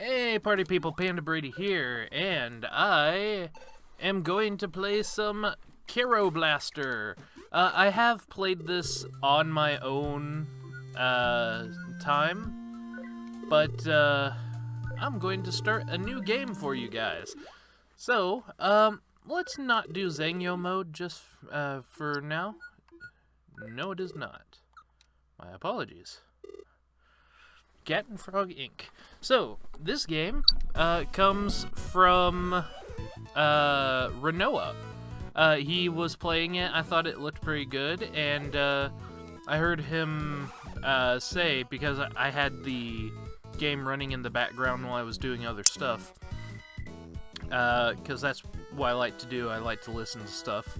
Hey, party people, Panda Brady here, and I am going to play some Kero Blaster. I have played this on my own time, but I'm going to start a new game for you guys. So, let's not do Zangyo mode just for now. No, it is not. My apologies. Cat and Frog Inc. So, this game comes from Renoa. He was playing it, I thought it looked pretty good, and I heard him say, because I had the game running in the background while I was doing other stuff, because that's what I like to do, I like to listen to stuff.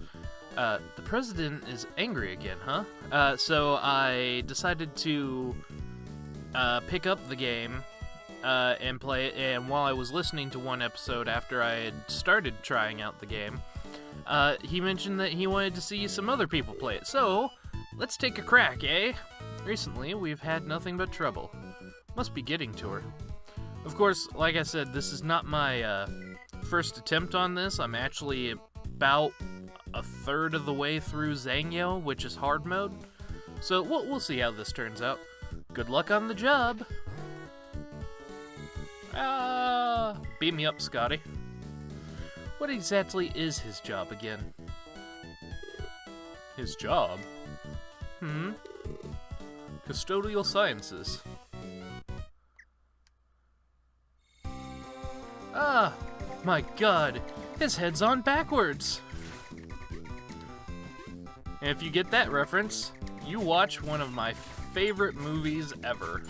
The president is angry again, huh? So I decided to pick up the game and play it, and while I was listening to one episode after I had started trying out the game, he mentioned that he wanted to see some other people play it. So, let's take a crack, eh? Recently, we've had nothing but trouble. Must be getting to her. Of course, like I said, this is not my first attempt on this. I'm actually about a third of the way through Zangyo, which is hard mode. So, we'll see how this turns out. Good luck on the job. Beat me up, Scotty. What exactly is his job again? His job? Custodial sciences. Ah, my God, his head's on backwards. And if you get that reference, you watch one of my favorite movies ever.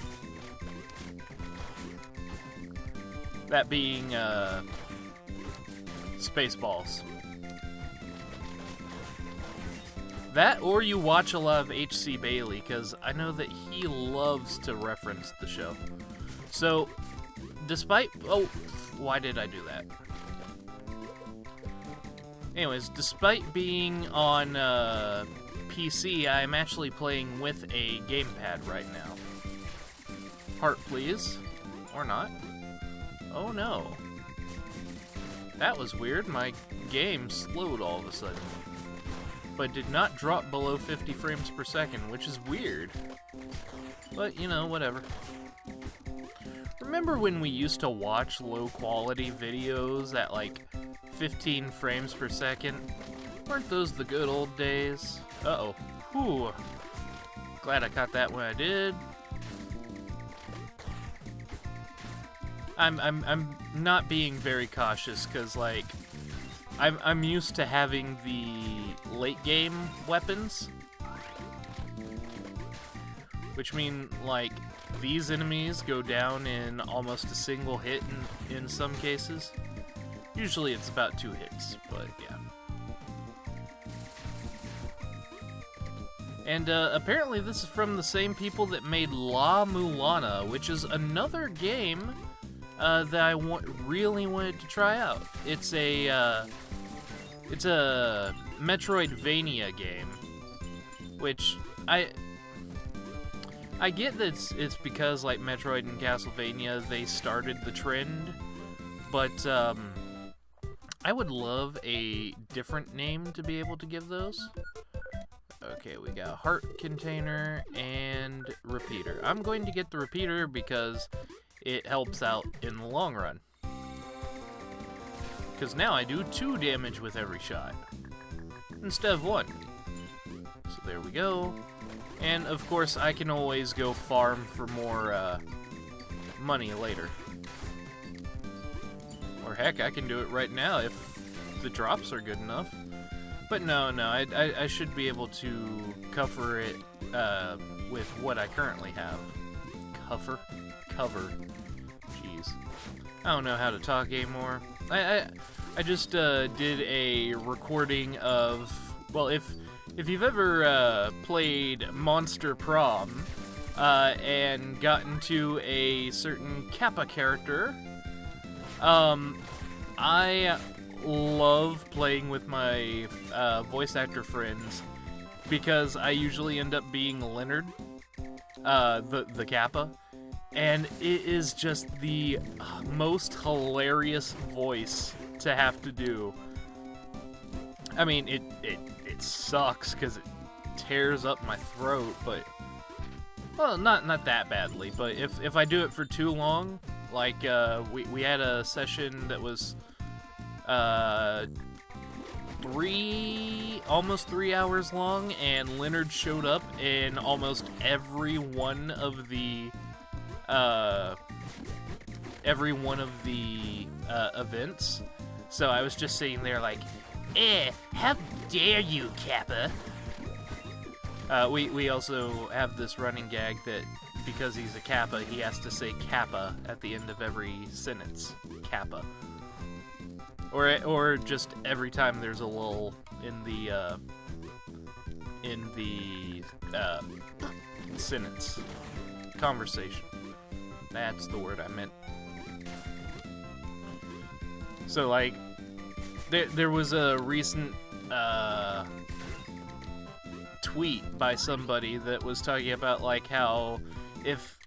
That being, Spaceballs. That, or you watch a lot of H.C. Bailey, because I know that he loves to reference the show. So, despite... Oh, why did I do that? Anyways, despite being on, PC, I'm actually playing with a gamepad right now. Heart, please. Or not. Oh no. That was weird. My game slowed all of a sudden. But did not drop below 50 frames per second, which is weird. But, you know, whatever. Remember when we used to watch low-quality videos at, like, 15 frames per second? Weren't those the good old days? Uh-oh. Whew. Glad I caught that when I did. I'm not being very cautious, because, like, I'm used to having the late game weapons, which mean, like, these enemies go down in almost a single hit in some cases. Usually it's about 2 hits, but yeah. And apparently this is from the same people that made La Mulana, which is another game that I really wanted to try out. It's a Metroidvania game, which I get that it's because, like, Metroid and Castlevania, they started the trend, but I would love a different name to be able to give those. Okay, we got heart container and repeater. I'm going to get the repeater because it helps out in the long run. Because now I do 2 damage with every shot, instead of 1. So there we go. And of course I can always go farm for more money later. Or heck, I can do it right now if the drops are good enough. But no, I should be able to cover it with what I currently have. Cover? Jeez. I don't know how to talk anymore. I just did a recording of... Well, if you've ever played Monster Prom and gotten to a certain Kappa character, I love playing with my voice actor friends because I usually end up being Leonard, the Kappa, And it is just the most hilarious voice to have to do. I mean, it sucks because it tears up my throat, but, well, not that badly. But if I do it for too long, like we had a session that was almost 3 hours long, and Leonard showed up in almost every one of the events. So I was just sitting there like, how dare you, Kappa? We also have this running gag that because he's a Kappa, he has to say Kappa at the end of every sentence. Kappa. Or just every time there's a lull in the sentence. Conversation. That's the word I meant. So, like, there was a recent tweet by somebody that was talking about, like, how if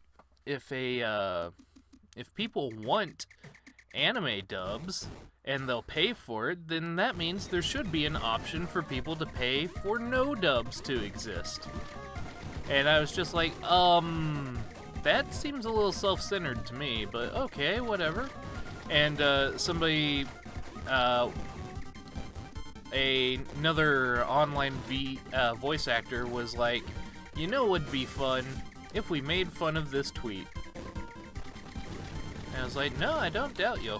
people want anime dubs and they'll pay for it, then that means there should be an option for people to pay for no dubs to exist. And I was just like, that seems a little self-centered to me, but okay, whatever. And somebody, another online voice actor was like, you know what would be fun? If we made fun of this tweet. And I was like, no, I don't doubt you.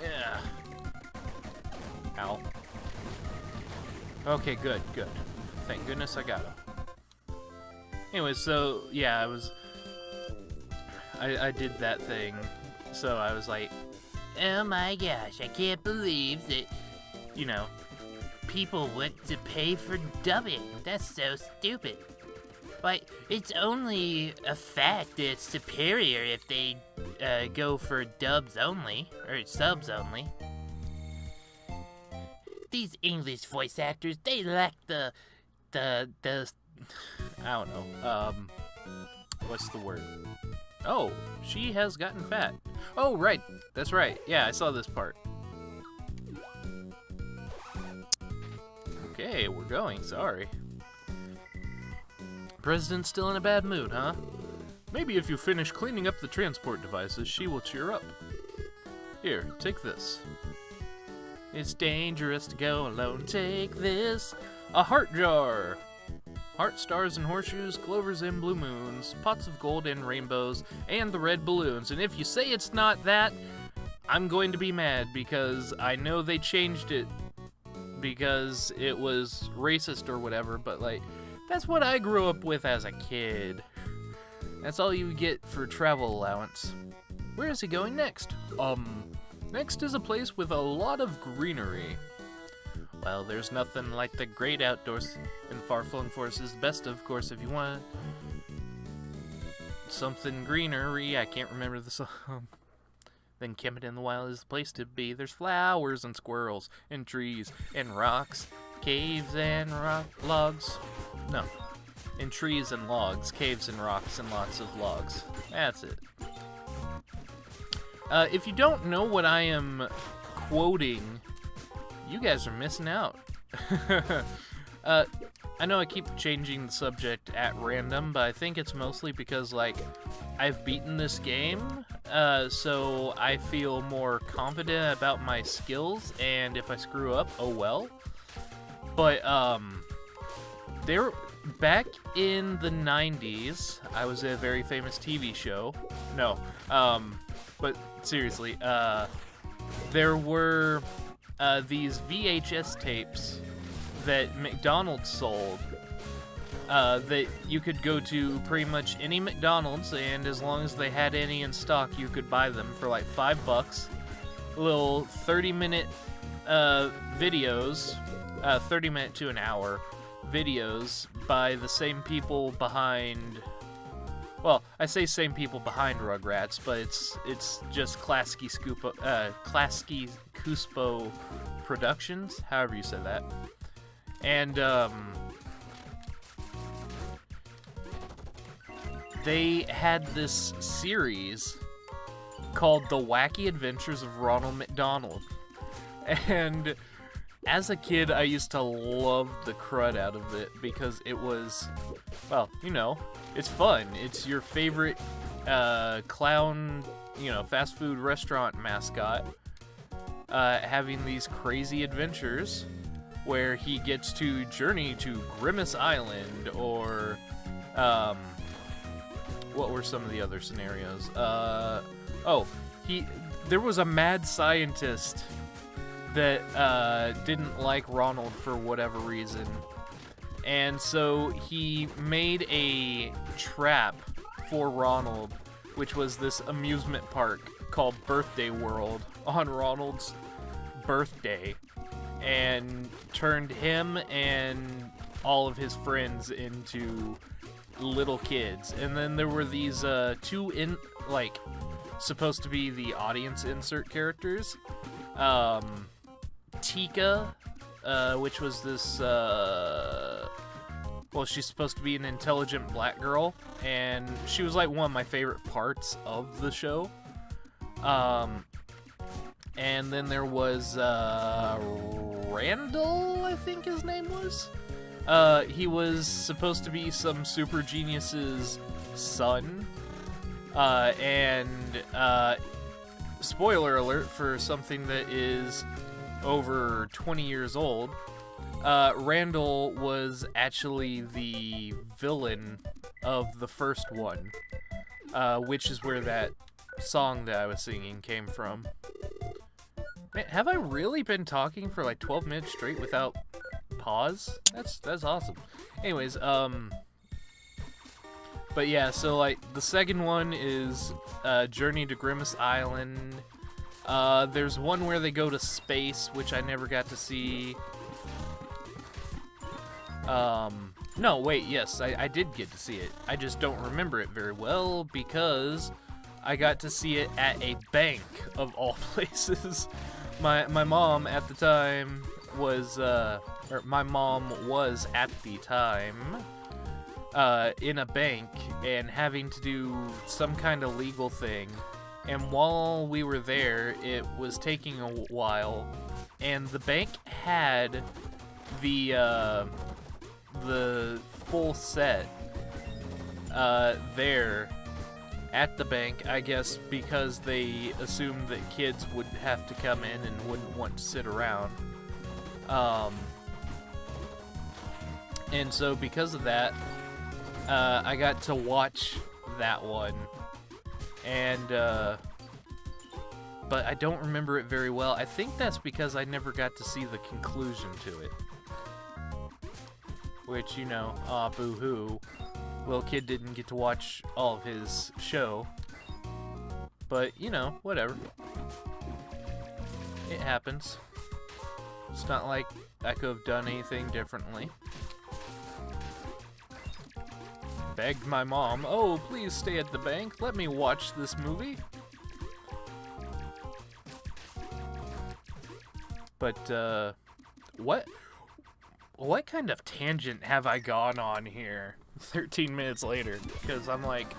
Yeah. Ow. Okay, good. Thank goodness I got him. Anyway, so, yeah, I did that thing. So I was like, oh my gosh, I can't believe that, people want to pay for dubbing. That's so stupid. But it's only a fact that it's superior if they go for dubs only, or subs only. These English voice actors, they lack the I don't know, what's the word? Oh, she has gotten fat. Oh, right, that's right. Yeah, I saw this part. Okay, we're going, sorry. President's still in a bad mood, huh? Maybe if you finish cleaning up the transport devices, she will cheer up. Here, take this. It's dangerous to go alone. Take this. A heart jar. Heart, stars, and horseshoes, clovers and blue moons, pots of gold and rainbows, and the red balloons. And if you say it's not that, I'm going to be mad because I know they changed it because it was racist or whatever, but like, that's what I grew up with as a kid. That's all you get for travel allowance. Where is he going next? Next is a place with a lot of greenery. Well, there's nothing like the great outdoors, and far-flung forest is the best, of course, if you want something greenery. I can't remember the song. Then camping in the wild is the place to be. There's flowers and squirrels and trees and rocks, caves and logs. No, and trees and logs, caves and rocks, and lots of logs. That's it. If you don't know what I am quoting, you guys are missing out. I know I keep changing the subject at random, but I think it's mostly because, like, I've beaten this game, so I feel more confident about my skills, and if I screw up, oh well. But, back in the 90s, I was in a very famous TV show. No, but seriously, there were these VHS tapes that McDonald's sold that you could go to pretty much any McDonald's, and as long as they had any in stock, you could buy them for like $5. Little 30-minute videos, 30-minute to an hour videos by the same people behind. Well, I say same people behind Rugrats, but it's just Klasky Kuspo Productions, however you say that. And they had this series called The Wacky Adventures of Ronald McDonald. And as a kid, I used to love the crud out of it because it was, well, you know, it's fun. It's your favorite clown, you know, fast food restaurant mascot having these crazy adventures where he gets to journey to Grimace Island, or what were some of the other scenarios? There was a mad scientist that didn't like Ronald for whatever reason, and so he made a trap for Ronald, which was this amusement park called Birthday World on Ronald's birthday, and turned him and all of his friends into little kids. And then there were these two supposed to be the audience insert characters. Tika, which was this, she's supposed to be an intelligent black girl, and she was like one of my favorite parts of the show. And then there was Randall, I think his name was. He was supposed to be some super genius's son. Spoiler alert for something that is over 20 years old, Randall was actually the villain of the first one, which is where that song that I was singing came from. Man, have I really been talking for like 12 minutes straight without pause? That's awesome. Anyways, but yeah, so like the second one is Journey to Grimace Island. There's one where they go to space, which I never got to see. No, wait, yes, I did get to see it. I just don't remember it very well because I got to see it at a bank of all places. My mom at the time was, my mom was at the time in a bank and having to do some kind of legal thing. And while we were there, it was taking a while, and the bank had the full set there at the bank, I guess, because they assumed that kids would have to come in and wouldn't want to sit around. And so because of that, I got to watch that one. And, but I don't remember it very well. I think that's because I never got to see the conclusion to it. Which, you know, boo-hoo. Little kid didn't get to watch all of his show. But, you know, whatever. It happens. It's not like I could have done anything differently. Begged my mom, oh, please stay at the bank. Let me watch this movie. But, what kind of tangent have I gone on here 13 minutes later? Because I'm like,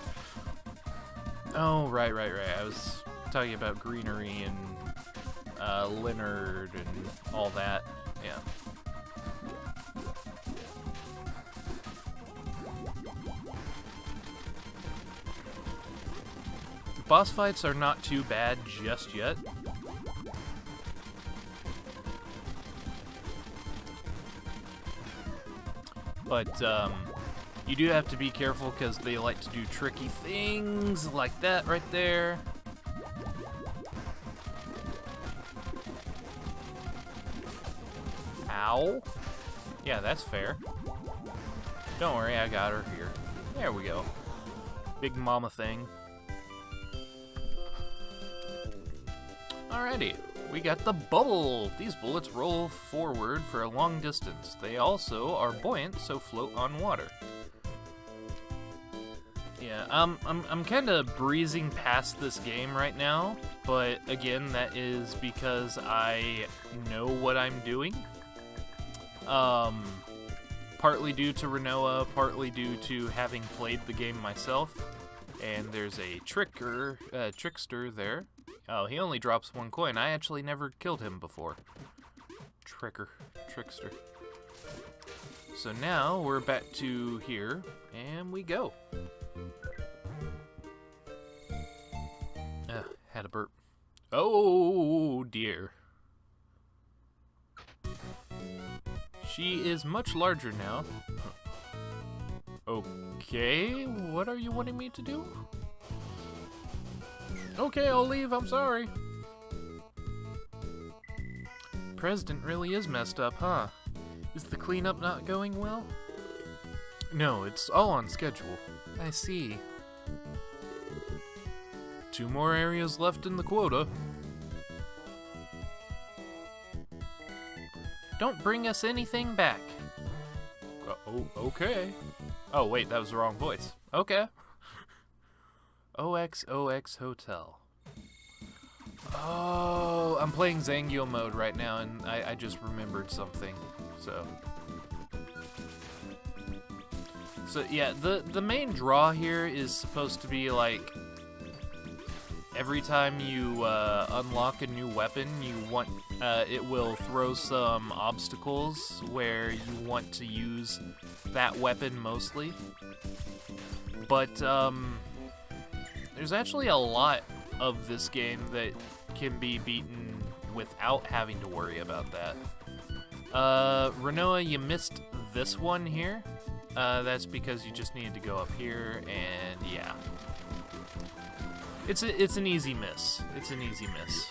oh, right. I was talking about greenery and Leonard and all that. Yeah. Boss fights are not too bad just yet. But, you do have to be careful because they like to do tricky things like that right there. Ow. Yeah, that's fair. Don't worry, I got her here. There we go. Big mama thing. Alrighty, we got the bubble. These bullets roll forward for a long distance. They also are buoyant, so float on water. Yeah, I'm kind of breezing past this game right now, but again, that is because I know what I'm doing. partly due to Renoa, partly due to having played the game myself. And there's a trickster there. Oh, he only drops 1 coin. I actually never killed him before. Trickster. So now we're back to here, and we go. Had a burp. Oh dear. She is much larger now. Okay, what are you wanting me to do? Okay, I'll leave, I'm sorry. President really is messed up, huh? Is the cleanup not going well? No, it's all on schedule. I see. 2 more areas left in the quota. Don't bring us anything back. Oh, okay. Oh, wait, that was the wrong voice. Okay. OXOX Hotel. Oh, I'm playing Zangyo mode right now, and I just remembered something. So yeah, the main draw here is supposed to be like every time you unlock a new weapon, it will throw some obstacles where you want to use that weapon mostly. But there's actually a lot of this game that can be beaten without having to worry about that. Renoa, you missed this one here. That's because you just needed to go up here, and yeah. It's an easy miss. It's an easy miss.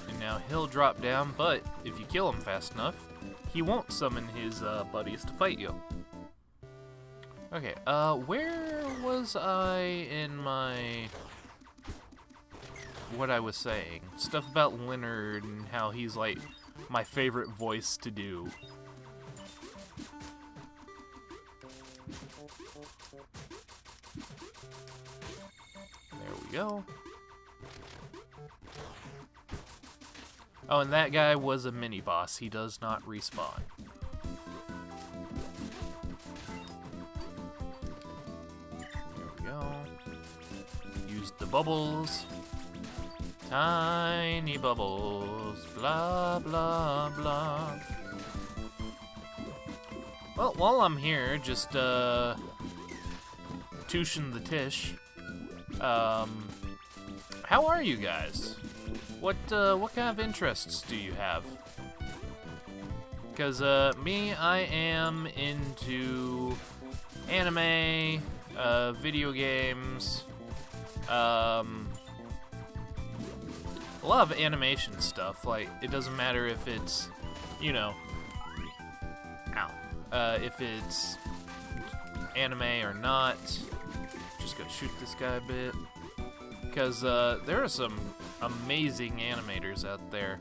And now he'll drop down, but if you kill him fast enough, he won't summon his buddies to fight you. Okay, where was I in my... what I was saying? Stuff about Leonard and how he's, like, my favorite voice to do. There we go. Oh, and that guy was a mini-boss. He does not respawn. Use the bubbles. Tiny bubbles. Blah, blah, blah. Well, while I'm here, just, tushing the tish. How are you guys? What kind of interests do you have? Because, me, I am into anime, video games, a lot of animation stuff. Like, it doesn't matter if it's, you know, if it's anime or not. Just gonna shoot this guy a bit. Because, there are some amazing animators out there.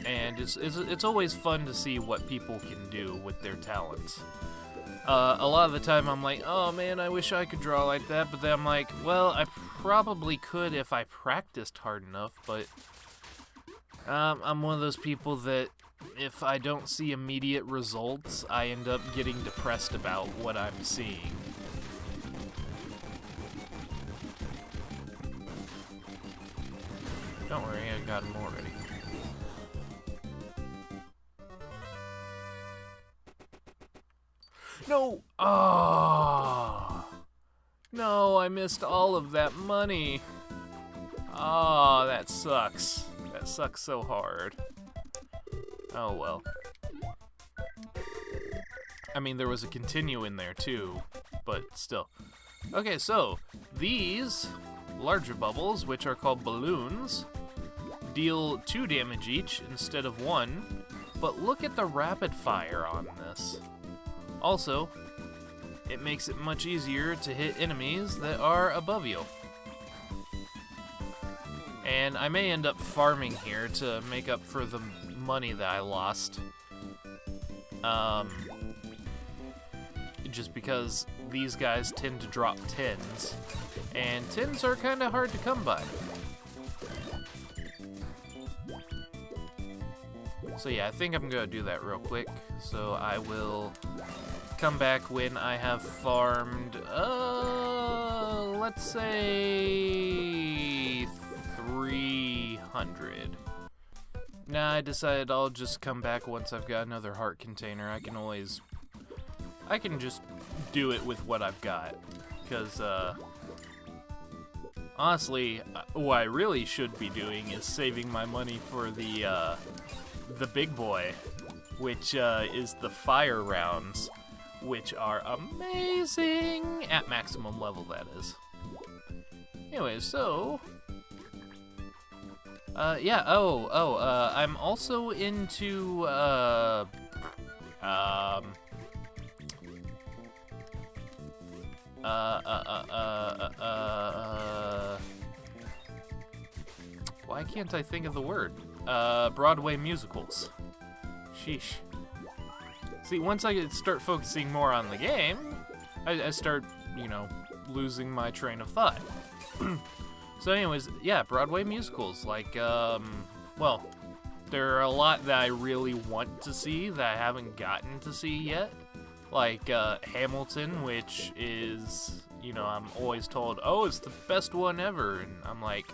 And it's always fun to see what people can do with their talents. A lot of the time I'm like, oh man, I wish I could draw like that, but then I'm like, well, I probably could if I practiced hard enough, but I'm one of those people that if I don't see immediate results, I end up getting depressed about what I'm seeing. Don't worry, I got him already. No! Oh! No, I missed all of that money. Oh, that sucks. That sucks so hard. Oh well. I mean, there was a continue in there too, but still. Okay, so these larger bubbles, which are called balloons, deal 2 damage each instead of 1, but look at the rapid fire on this. Also, it makes it much easier to hit enemies that are above you. And I may end up farming here to make up for the money that I lost. Just because these guys tend to drop 10s, and 10s are kind of hard to come by. So yeah, I think I'm gonna do that real quick. So I will come back when I have farmed, let's say 300. Nah, I decided I'll just come back once I've got another heart container. I can just do it with what I've got. Because, honestly, what I really should be doing is saving my money for the big boy, which is the fire rounds, which are amazing at maximum level, that is. Anyway, so yeah. I'm also into why can't I think of the word? Broadway musicals. Sheesh. See, once I start focusing more on the game, I start, losing my train of thought. So anyways, yeah, Broadway musicals. Like, well, there are a lot that I really want to see that I haven't gotten to see yet. Like, Hamilton, which is, I'm always told, oh, it's the best one ever. And I'm like,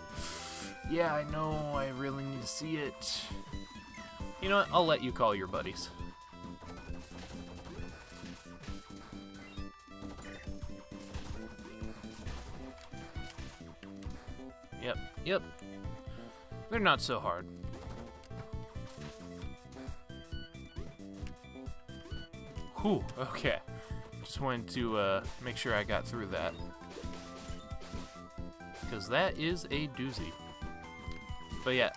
yeah, I know, I really need to see it. You know what, I'll let you call your buddies. Yep. They're not so hard. Whew, okay. Just wanted to make sure I got through that. Because that is a doozy. But yeah,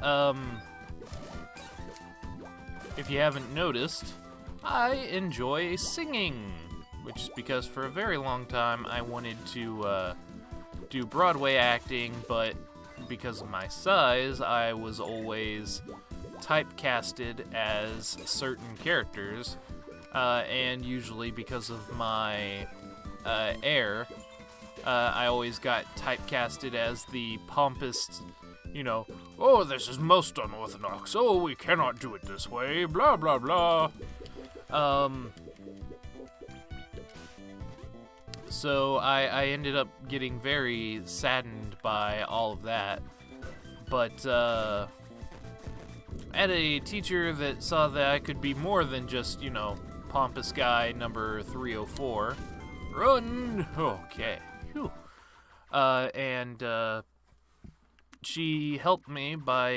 if you haven't noticed, I enjoy singing. Which is because for a very long time I wanted to do Broadway acting, but because of my size, I was always typecasted as certain characters, and usually because of my hair, I always got typecasted as the pompous, oh, this is most unorthodox, oh, we cannot do it this way, blah, blah, blah. So I ended up getting very saddened by all of that, but I had a teacher that saw that I could be more than just, pompous guy number 304. Run! Okay. Whew. And she helped me by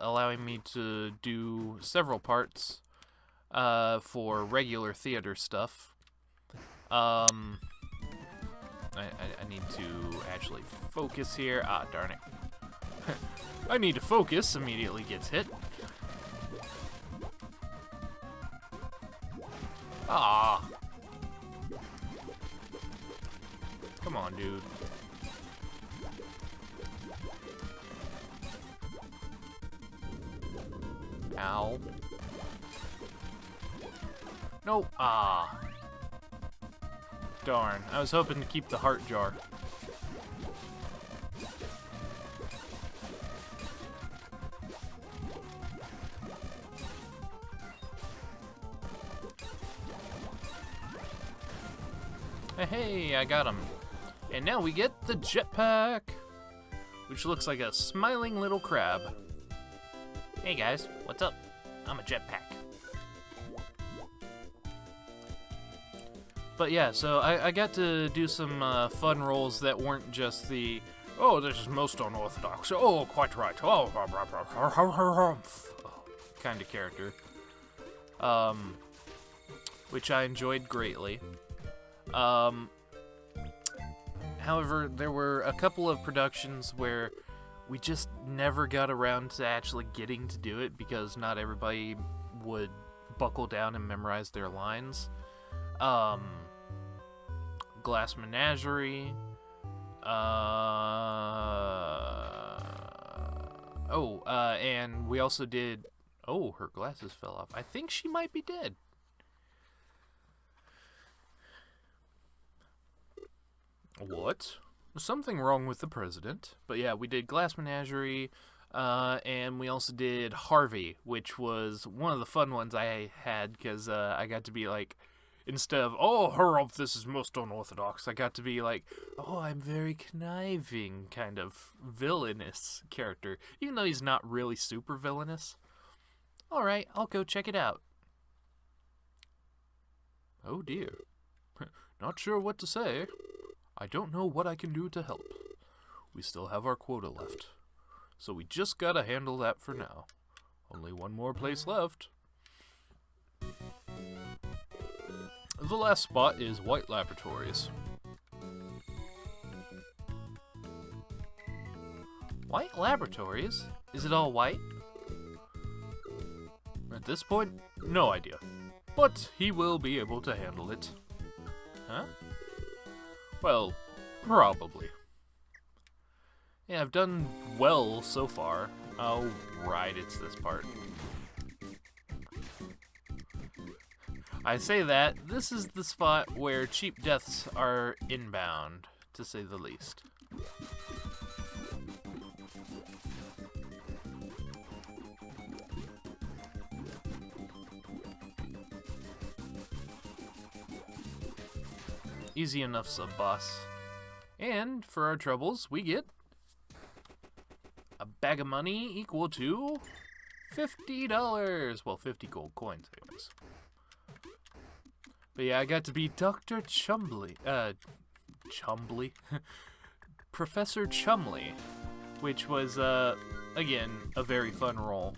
allowing me to do several parts for regular theater stuff. I need to actually focus here. Ah, darn it. I need to focus. Immediately gets hit. Ah. Come on, dude. Ow. Nope. Ah. Darn, I was hoping to keep the heart jar. Hey, I got him. And now we get the jetpack, which looks like a smiling little crab. Hey guys, what's up? I'm a jetpack. But yeah, so I got to do some fun roles that weren't just the, oh, this is most unorthodox, oh, quite right, oh, kind of character, which I enjoyed greatly. However, there were a couple of productions where we just never got around to actually getting to do it because not everybody would buckle down and memorize their lines. Glass Menagerie. And we also did. Oh, her glasses fell off. I think she might be dead. What? Something wrong with the president. But yeah, we did Glass Menagerie, and we also did Harvey, which was one of the fun ones I had, because I got to be like, instead of, oh, Romp, this is most unorthodox, I got to be like, oh, I'm very conniving, kind of villainous character, even though he's not really super villainous. Alright, I'll go check it out. Oh dear. Not sure what to say. I don't know what I can do to help. We still have our quota left. So we just gotta handle that for now. Only one more place left. The last spot is White Laboratories. White Laboratories? Is it all white? At this point, no idea. But he will be able to handle it. Huh? Well, probably. Yeah, I've done well so far. Oh, right, it's this part. I say that, this is the spot where cheap deaths are inbound, to say the least. Easy enough, sub-boss. And for our troubles, we get a bag of money equal to $50. Well, 50 gold coins, anyways. But yeah, I got to be Dr. Chumley. Chumley? Professor Chumley. Which was, again, a very fun role.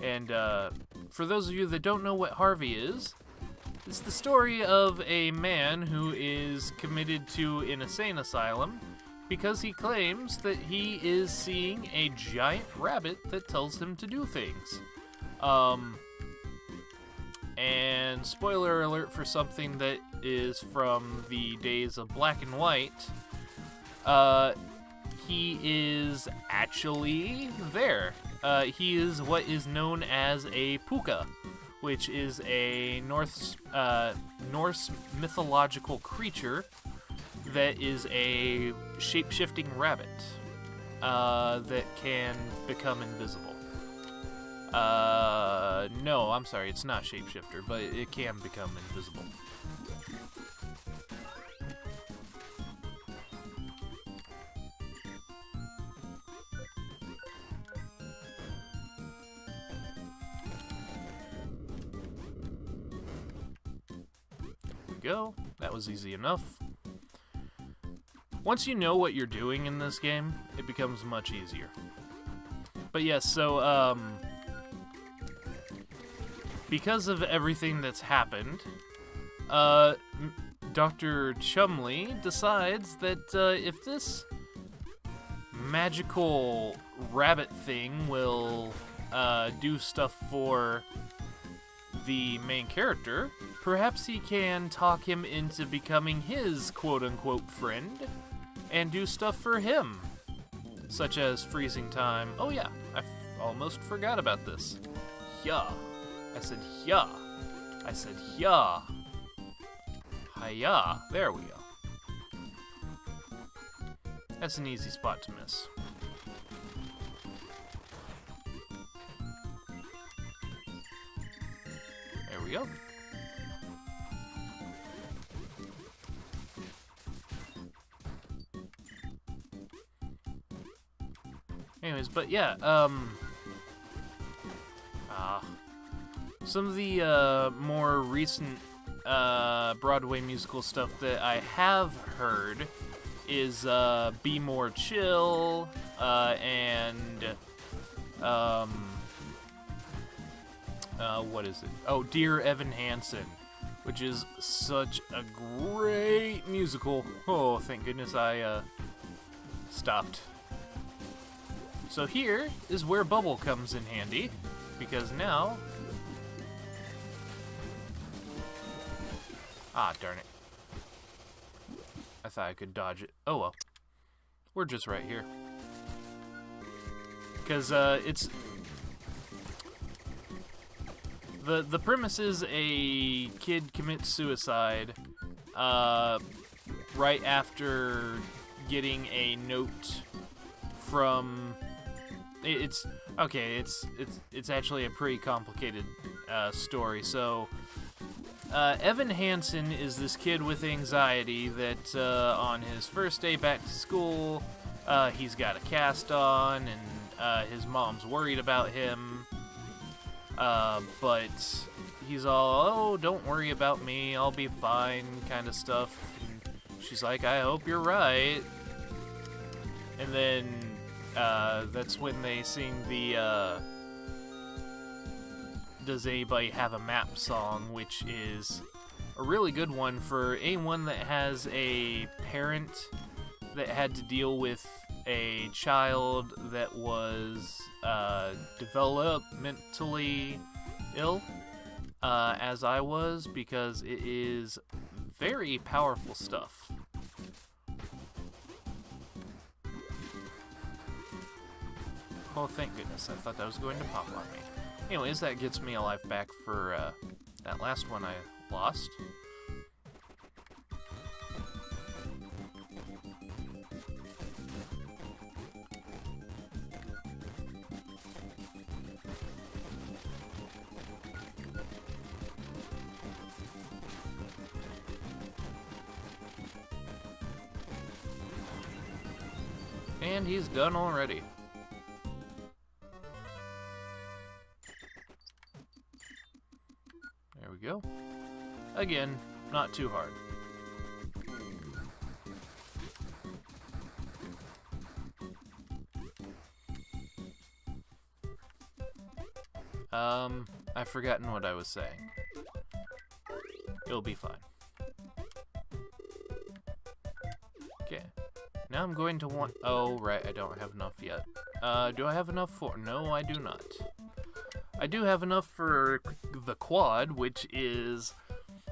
And, for those of you that don't know what Harvey is, it's the story of a man who is committed to an insane asylum because he claims that he is seeing a giant rabbit that tells him to do things. And spoiler alert for something that is from the days of black and white, he is actually there. He is what is known as a puka, which is a Norse mythological creature that is a shape-shifting rabbit that can become invisible. No, I'm sorry, it's not shapeshifter, but it can become invisible. Go. That was easy enough. Once you know what you're doing in this game, it becomes much easier. But yes, so, because of everything that's happened, Dr. Chumley decides that, if this magical rabbit thing will, do stuff for the main character, perhaps he can talk him into becoming his quote-unquote friend and do stuff for him, such as freezing time. Oh yeah, I almost forgot about this. Yeah. I said yeah. I said yeah. Hiya. There we go. That's an easy spot to miss. There we go. Anyways, but yeah, some of the more recent Broadway musical stuff that I have heard is Be More Chill, and what is it? Oh, Dear Evan Hansen, which is such a great musical. Oh, thank goodness I stopped. So here is where Bubble comes in handy, because now... Ah, darn it. I thought I could dodge it. Oh well. We're just right here. Because, it's... The premise is a kid commits suicide, right right after getting a note from... It's actually a pretty complicated story. So, Evan Hansen is this kid with anxiety that on his first day back to school, he's got a cast on, and his mom's worried about him. But he's all, oh, don't worry about me, I'll be fine, kind of stuff. And she's like, I hope you're right. And then that's when they sing the Does Anybody Have a Map song, which is a really good one for anyone that has a parent that had to deal with a child that was developmentally ill, as I was, because it is very powerful stuff. Oh, thank goodness. I thought that was going to pop on me. Anyways, that gets me a life back for that last one I lost. And he's done already. There we go. Again, not too hard. I've forgotten what I was saying. It'll be fine. Okay. Now I'm going to want... Oh, right, I don't have enough yet. Do I have enough for... No, I do not. I do have enough for the quad, which is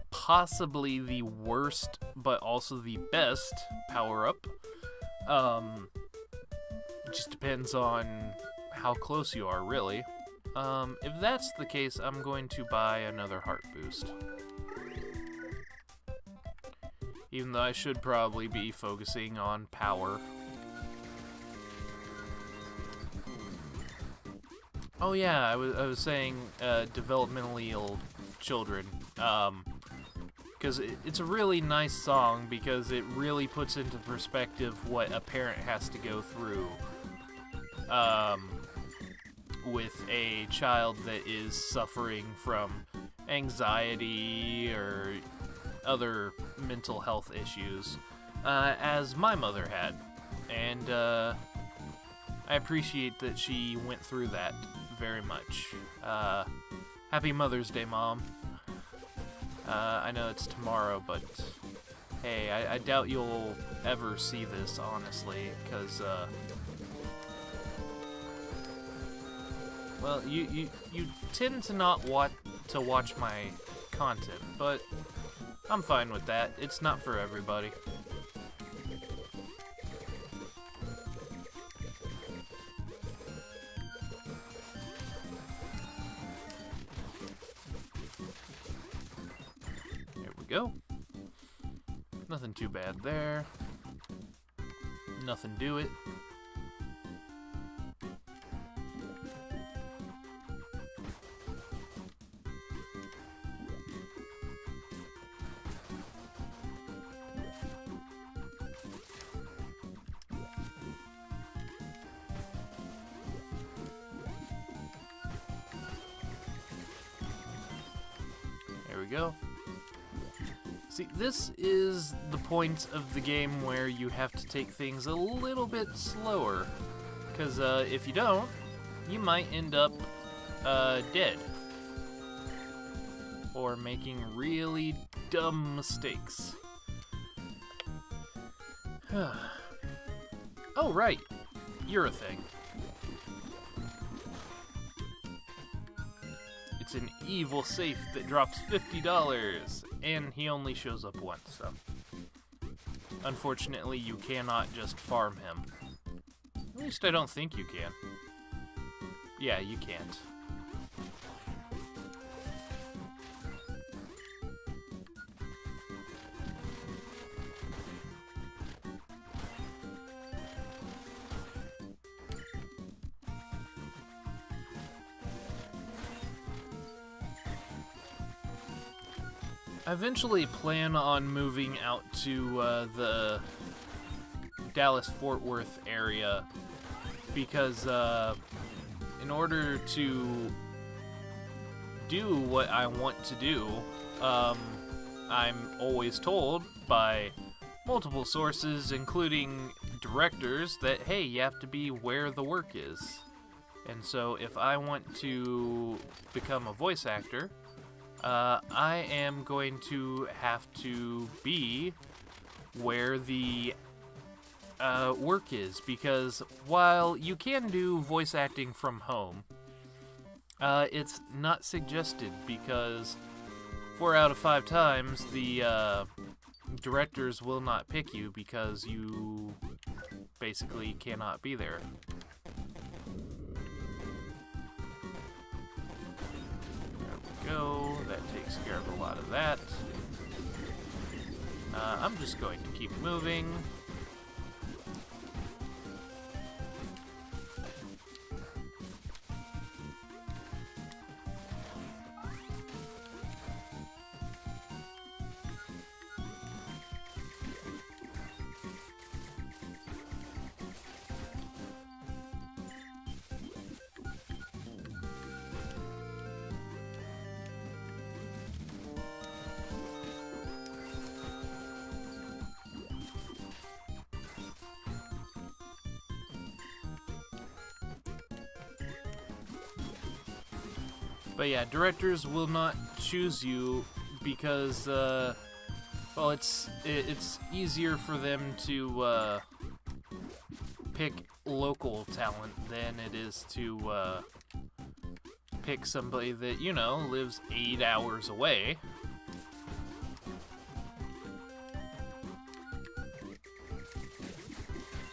possibly the worst, but also the best power-up. It just depends on how close you are, really. If that's the case, I'm going to buy another heart boost. Even though I should probably be focusing on power. Oh yeah, I was saying developmentally ill children. Because it's a really nice song because it really puts into perspective what a parent has to go through with a child that is suffering from anxiety or other mental health issues, as my mother had. And I appreciate that she went through that very much. Happy Mother's Day, Mom. I know it's tomorrow, but hey, I doubt you'll ever see this, honestly, because, well, you tend to not want to watch my content, but I'm fine with that. It's not for everybody. There we go. Nothing too bad there. Nothing do it. There we go. See, this is the point of the game where you have to take things a little bit slower. Because if you don't, you might end up dead. Or making really dumb mistakes. Oh, right. You're a thing. It's an evil safe that drops $50, and he only shows up once, so... Unfortunately, you cannot just farm him. At least I don't think you can. Yeah, you can't. I eventually plan on moving out to the Dallas-Fort Worth area because in order to do what I want to do, I'm always told by multiple sources, including directors, that, hey, you have to be where the work is. And so if I want to become a voice actor, I am going to have to be where the work is, because while you can do voice acting from home, it's not suggested, because 4 out of 5 times the directors will not pick you because you basically cannot be there. Go. That takes care of a lot of that. I'm just going to keep moving. But yeah, directors will not choose you because, well, it's easier for them to pick local talent than it is to pick somebody that, you know, lives 8 hours away.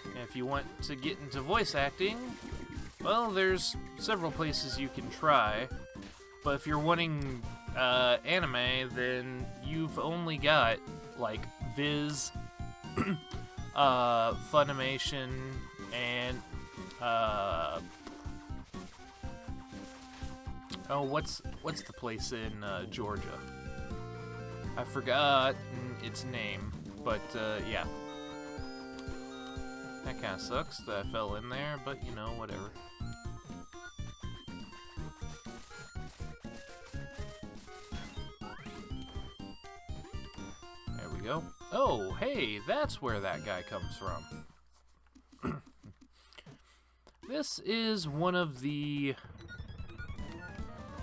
And if you want to get into voice acting, well, there's several places you can try. But if you're wanting anime, then you've only got, like, Viz, Funimation, and, oh, what's the place in Georgia? I forgot its name, but, yeah. That kind of sucks that I fell in there, but, you know, whatever. Go. Oh, hey, that's where that guy comes from. This is one of the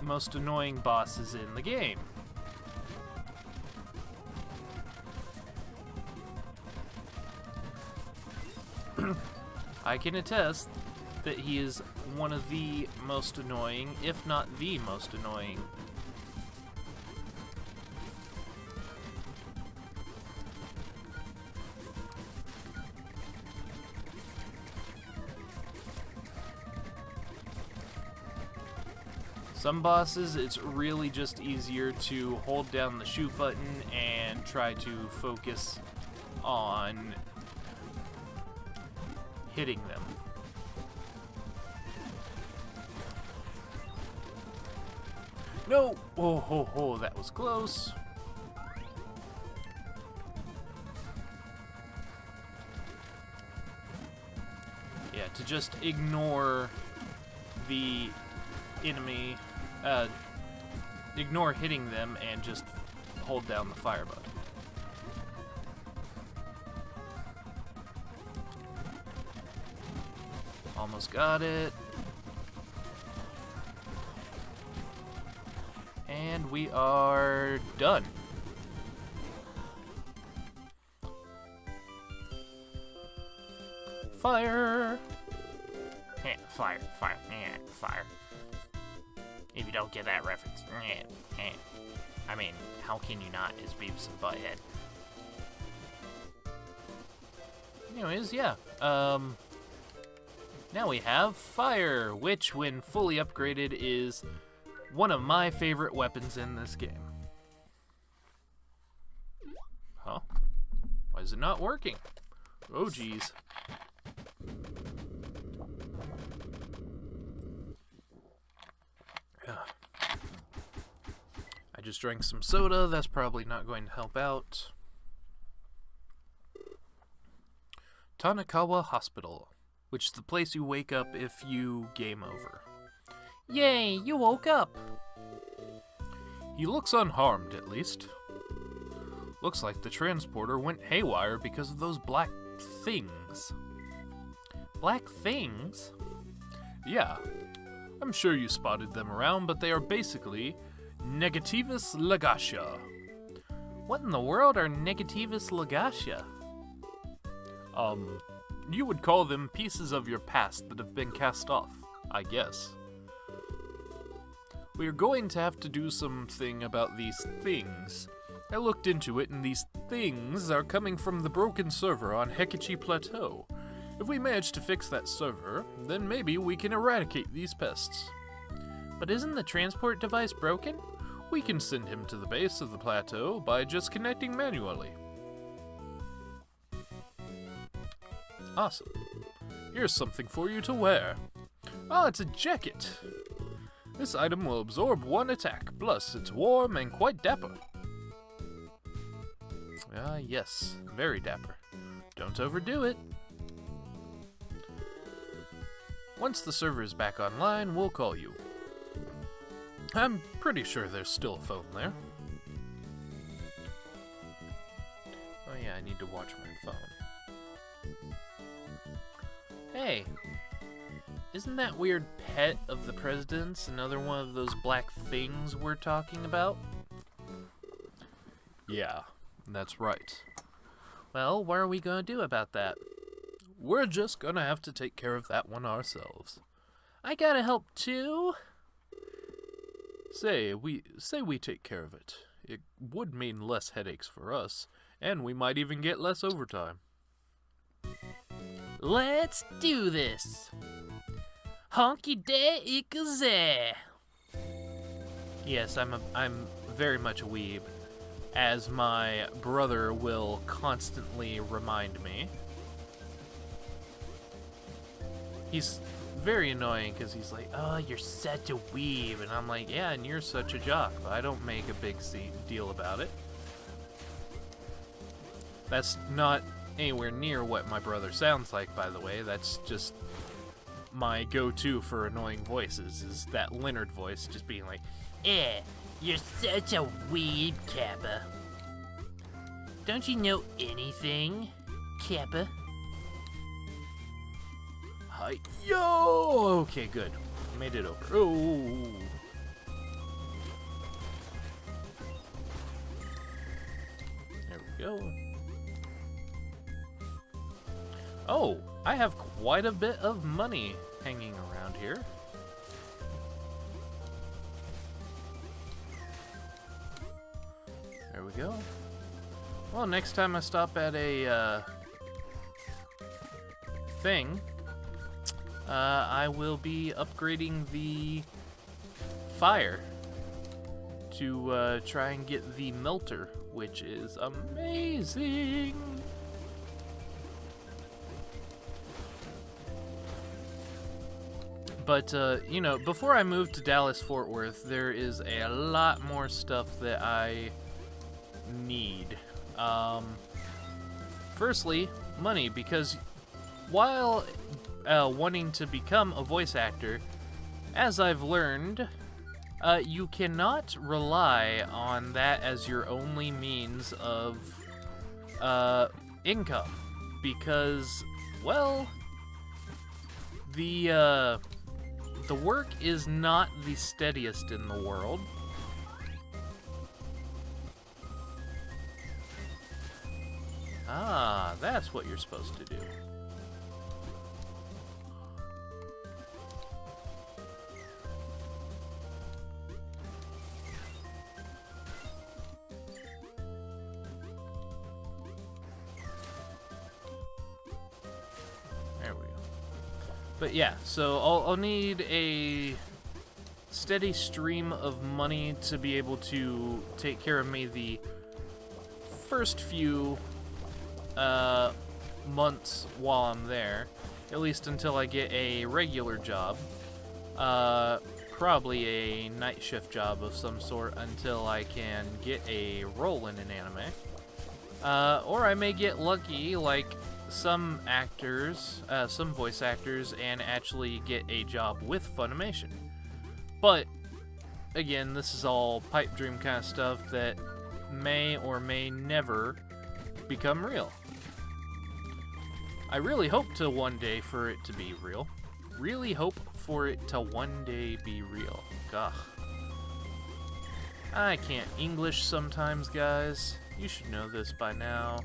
most annoying bosses in the game. I can attest that he is one of the most annoying, if not the most annoying. Some bosses, it's really just easier to hold down the shoot button and try to focus on hitting them. No! Oh, ho, ho, that was close. Yeah, to just ignore the enemy, ignore hitting them and just hold down the fire button. Almost got it. And we are done. Fire! Fire, fire, fire. If you don't get that reference, I mean, how can you not? It's Beavis and Butthead. Anyways, yeah. Now we have fire, which, when fully upgraded, is one of my favorite weapons in this game. Huh? Why is it not working? Oh, geez. just drank some soda. That's probably not going to help out. Tanakawa Hospital, which is the place you wake up if you game over. Yay, you woke up! He looks unharmed, at least. Looks like the transporter went haywire because of those black things. Black things? Yeah, I'm sure you spotted them around, but they are basically Negativus Lagacia. What in the world are Negativus Lagacia? You would call them pieces of your past that have been cast off, I guess. We are going to have to do something about these things. I looked into it, and these things are coming from the broken server on Hekichi Plateau. If we manage to fix that server, then maybe we can eradicate these pests. But isn't the transport device broken? We can send him to the base of the plateau by just connecting manually. Awesome. Here's something for you to wear. Ah, it's a jacket. This item will absorb 1 attack, plus it's warm and quite dapper. Ah, yes, very dapper. Don't overdo it. Once the server is back online, we'll call you. I'm pretty sure there's still a phone there. Oh yeah, I need to watch my phone. Hey, isn't that weird pet of the president's another one of those black things we're talking about? Yeah, that's right. Well, what are we gonna do about that? We're just gonna have to take care of that one ourselves. I gotta help too? Say we take care of it. It would mean less headaches for us, and we might even get less overtime. Let's do this! Honky de ikuze! Yes, I'm very much a weeb, as my brother will constantly remind me. He's very annoying because he's like, oh, you're such a weeb. And I'm like, yeah, and you're such a jock. But I don't make a big deal about it. That's not anywhere near what my brother sounds like, by the way. That's just my go-to for annoying voices, is that Leonard voice just being like, you're such a weeb, Kappa. Don't you know anything, Kappa? Hi, yo! Okay, good. Made it over. Oh! There we go. Oh, I have quite a bit of money hanging around here. There we go. Well, next time I stop at a thing, I will be upgrading the fire to try and get the melter, which is amazing. But, you know, before I moved to Dallas-Fort Worth, there is a lot more stuff that I need. Firstly, money, because while wanting to become a voice actor, as I've learned, you cannot rely on that as your only means of income, because, well, the work is not the steadiest in the world. Ah, that's what you're supposed to do. There we go. But yeah, so I'll need a steady stream of money to be able to take care of me the first few months while I'm there, at least until I get a regular job. probably a night shift job of some sort until I can get a role in an anime. Or I may get lucky, like some actors, some voice actors, and actually get a job with Funimation. But, again, this is all pipe dream kind of stuff that may or may never become real. I really hope to one day for it to be real. Really hope for it to one day be real. Gah. I can't English sometimes, guys. You should know this by now.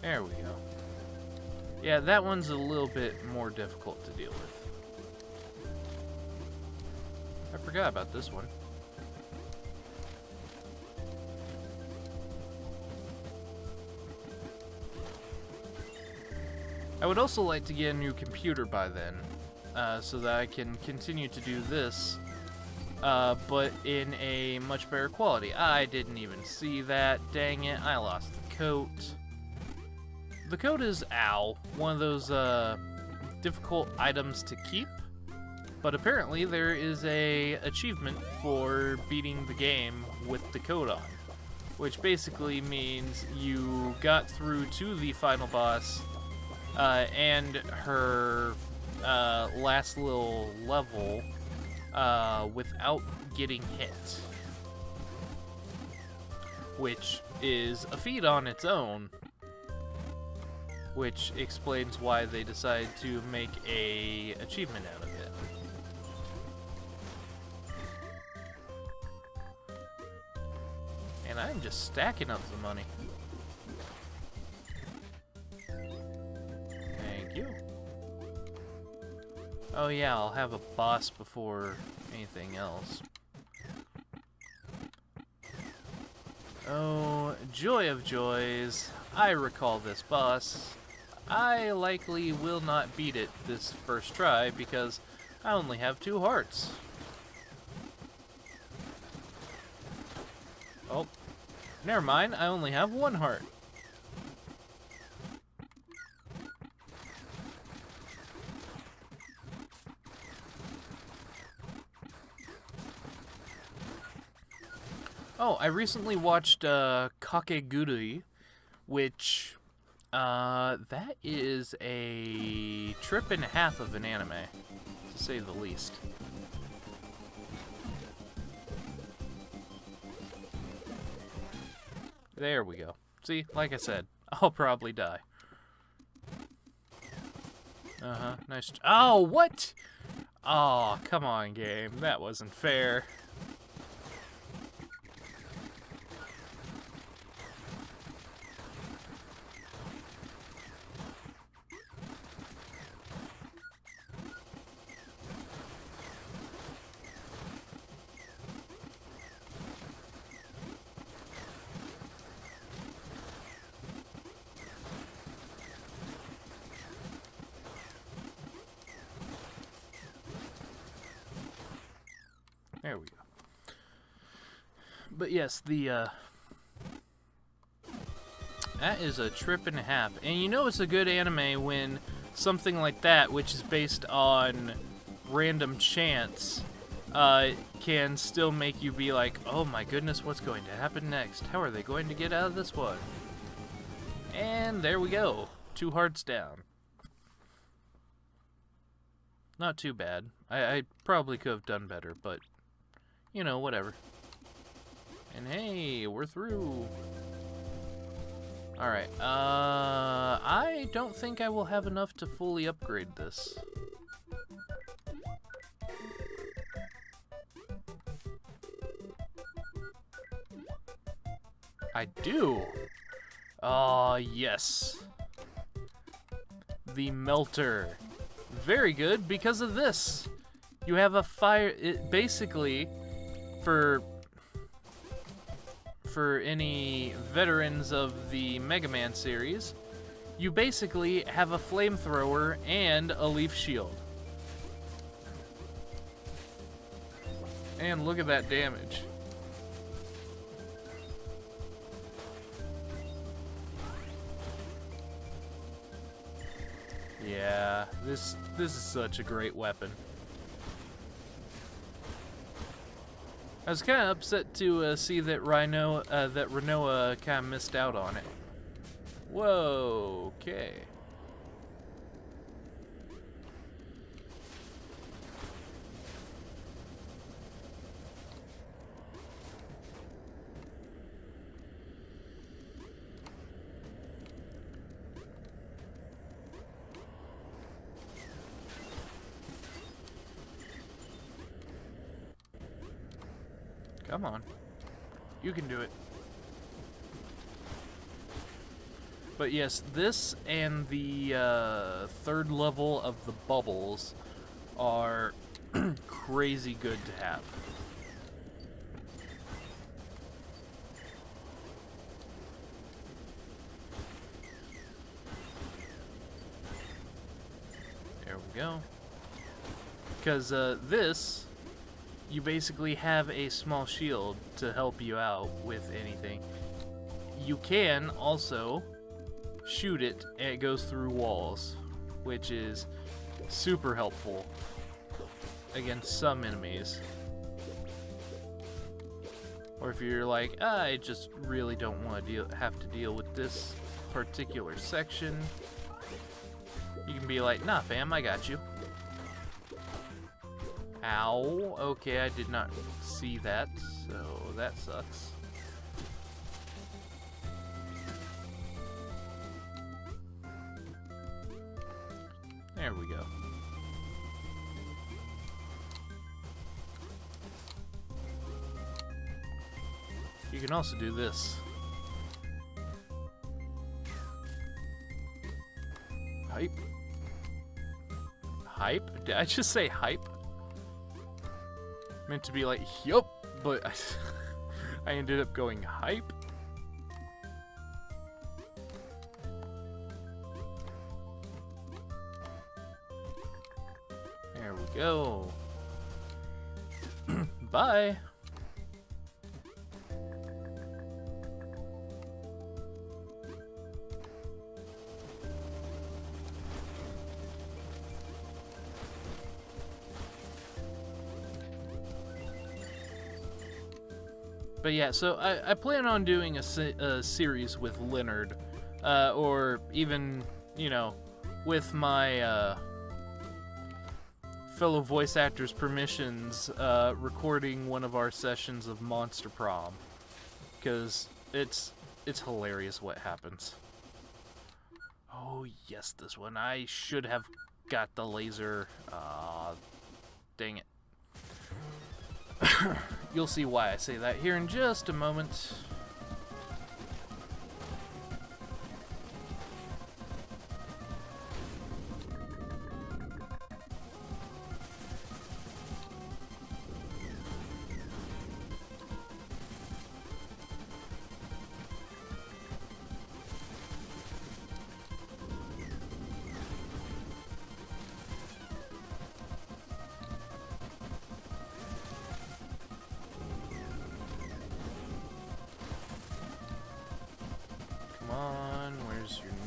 There we go. Yeah, that one's a little bit more difficult to deal with. I forgot about this one. I would also like to get a new computer by then, so that I can continue to do this, but in a much better quality. I didn't even see that, dang it, I lost the coat. The coat is, one of those difficult items to keep, but apparently there is a achievement for beating the game with the coat on, which basically means you got through to the final boss and her last little level without getting hit, which is a feat on its own. Which explains why they decided to make a achievement out of it. And I'm just stacking up the money. Thank you. Oh yeah, I'll have a boss before anything else. Oh, joy of joys. I recall this boss. I likely will not beat it this first try because I only have 2 hearts. Oh, never mind, I only have 1 heart. Oh, I recently watched Kakegurui, which that is a trip and a half of an anime, to say the least. There we go. See, like I said, I'll probably die. Nice. Oh, what? Oh, come on, game. That wasn't fair. There we go. But yes, that is a trip and a half. And you know it's a good anime when something like that, which is based on random chance, can still make you be like, oh my goodness, what's going to happen next? How are they going to get out of this one? And there we go. 2 hearts down. Not too bad. I probably could have done better, but you know, whatever. And hey, we're through. Alright, I don't think I will have enough to fully upgrade this. I do! Ah, yes. The melter. Very good because of this. You have a fire, basically, for any veterans of the Mega Man series, you basically have a flamethrower and a leaf shield. And look at that damage. Yeah, this is such a great weapon. I was kind of upset to see that Renoa kind of missed out on it. Whoa, okay. Come on. You can do it. But yes, this and the third level of the bubbles are crazy good to have. There we go. Because this, you basically have a small shield to help you out with anything. You can also shoot it and it goes through walls, which is super helpful against some enemies. Or if you're like, I just really don't want to have to deal with this particular section, you can be like, nah fam, I got you. Ow, okay, I did not see that, so that sucks. There we go. You can also do this. Hype? Hype? Did I just say hype? Meant to be like, yup, but I ended up going hype. There we go. Bye. But yeah, so I plan on doing a series with Leonard, or even, you know, with my fellow voice actors' permissions, recording one of our sessions of Monster Prom, because it's hilarious what happens. Oh yes, this one. I should have got the laser. Dang it. You'll see why I say that here in just a moment.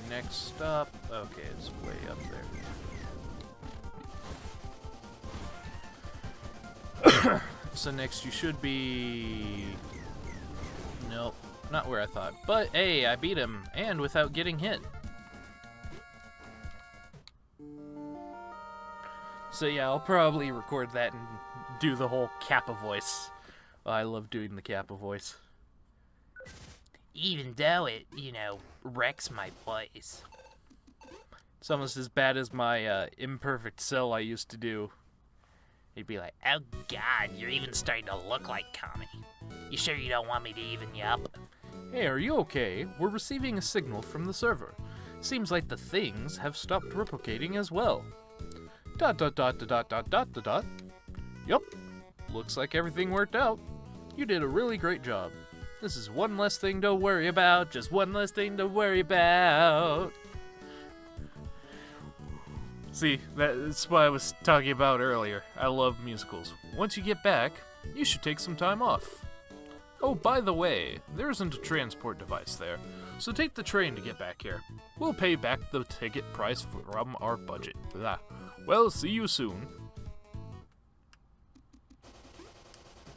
Next stop. Okay, it's way up there. So next you should be... Nope, not where I thought. But hey, I beat him, and without getting hit. So yeah, I'll probably record that and do the whole Kappa voice. I love doing the Kappa voice. Even though it, you know, wrecks my voice. It's almost as bad as my imperfect cell I used to do. He'd be like, oh god, you're even starting to look like Kami. You sure you don't want me to even you up? Hey, are you okay? We're receiving a signal from the server. Seems like the things have stopped replicating as well. ... Yup. Looks like everything worked out. You did a really great job. This is one less thing to worry about, just one less thing to worry about. See, that's what I was talking about earlier. I love musicals. Once you get back, you should take some time off. Oh, by the way, there isn't a transport device there, so take the train to get back here. We'll pay back the ticket price from our budget. Blah. Well, see you soon.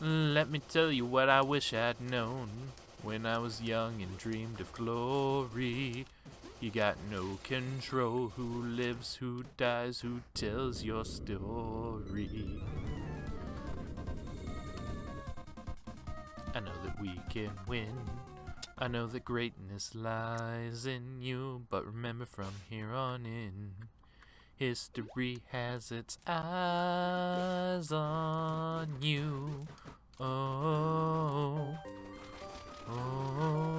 Let me tell you what I wish I'd known when I was young and dreamed of glory. You got no control. Who lives, who dies, who tells your story? I know that we can win. I know that greatness lies in you. But remember, from here on in, history has its eyes on you. Oh, oh.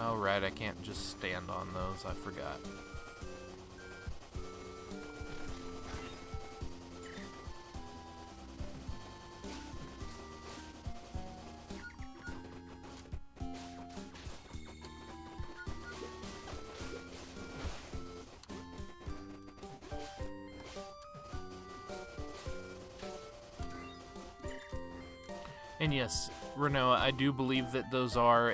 Oh, right, I can't just stand on those, I forgot. And yes, Renault, I do believe that those are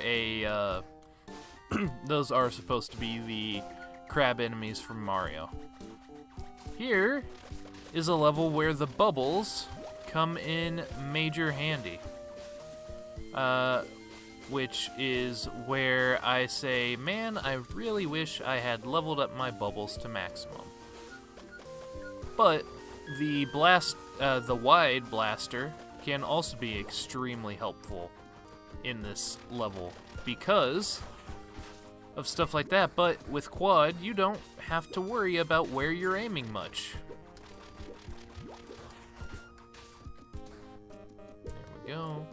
those are supposed to be the crab enemies from Mario. Here is a level where the bubbles come in major handy. Which is where I say, man, I really wish I had leveled up my bubbles to maximum. But the wide blaster can also be extremely helpful in this level because of stuff like that, but with quad, you don't have to worry about where you're aiming much. There we go.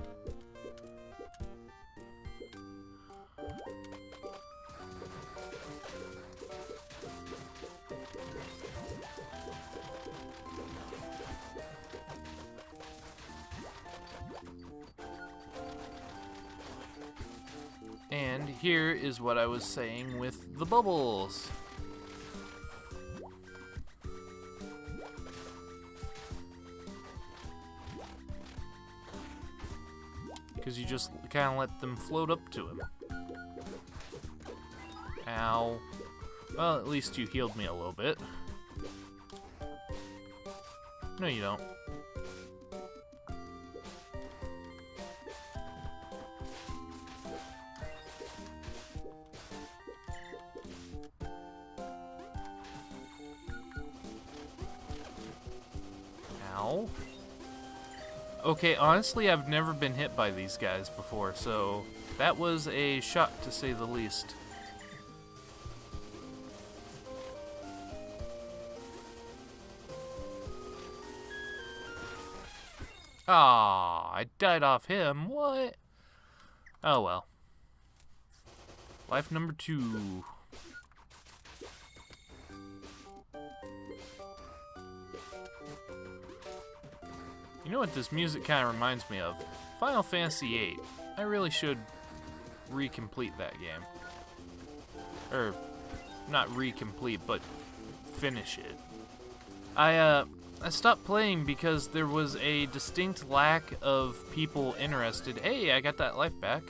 And here is what I was saying with the bubbles. Because you just kind of let them float up to him. Ow. Well, at least you healed me a little bit. No, you don't. Ow. Okay, honestly, I've never been hit by these guys before, so that was a shock to say the least. Ah, I died off him. What? Oh well. Life number 2. You know what this music kind of reminds me of? Final Fantasy VIII. I really should recomplete that game. Or, not recomplete, but finish it. I stopped playing because there was a distinct lack of people interested. Hey, I got that life back.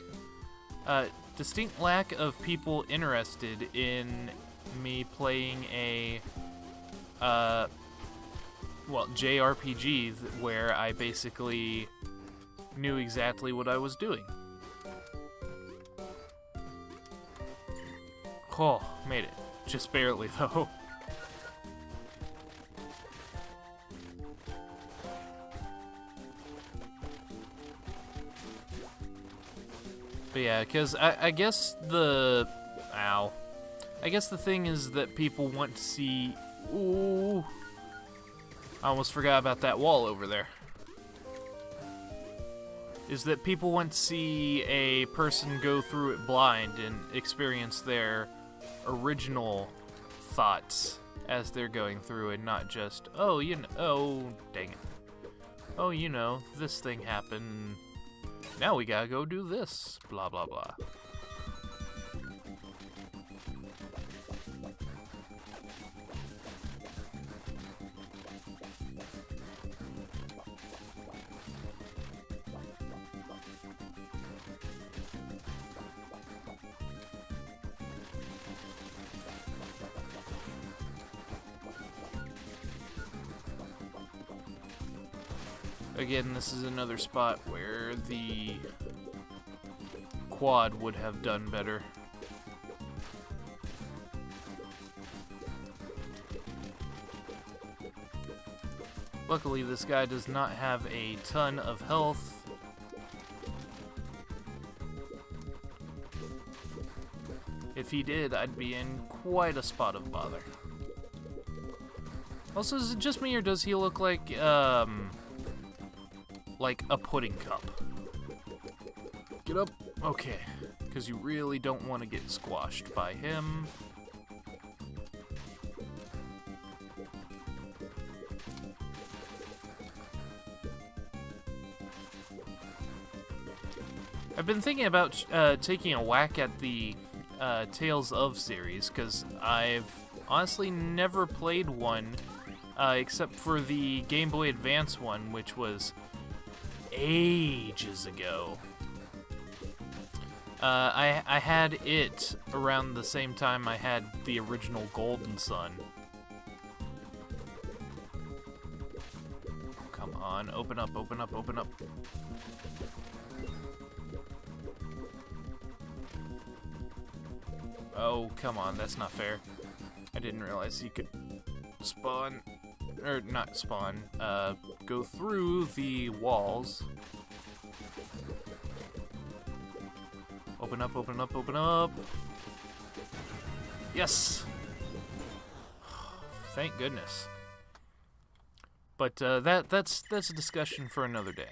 Distinct lack of people interested in me playing a, JRPG where I basically knew exactly what I was doing. Oh, made it. Just barely, though. But yeah, because I guess the... Ow. I guess the thing is that people want to see... Ooh... I almost forgot about that wall over there. Is that people want to see a person go through it blind and experience their original thoughts as they're going through, and not just, oh, oh, dang it. Oh, this thing happened. Now we gotta go do this. Blah, blah, blah. Again, this is another spot where the quad would have done better. Luckily, this guy does not have a ton of health. If he did, I'd be in quite a spot of bother. Also, is it just me, or does he look like a pudding cup? Get up. Okay. Because you really don't want to get squashed by him. I've been thinking about taking a whack at the Tales of series, because I've honestly never played one except for the Game Boy Advance one, which was ages ago. I had it around the same time I had the original Golden Sun. Come on, open up, open up, open up. Oh, come on, that's not fair. I didn't realize you could spawn, or not spawn, go through the walls. Open up, open up, open up. Yes! Thank goodness. But that's a discussion for another day.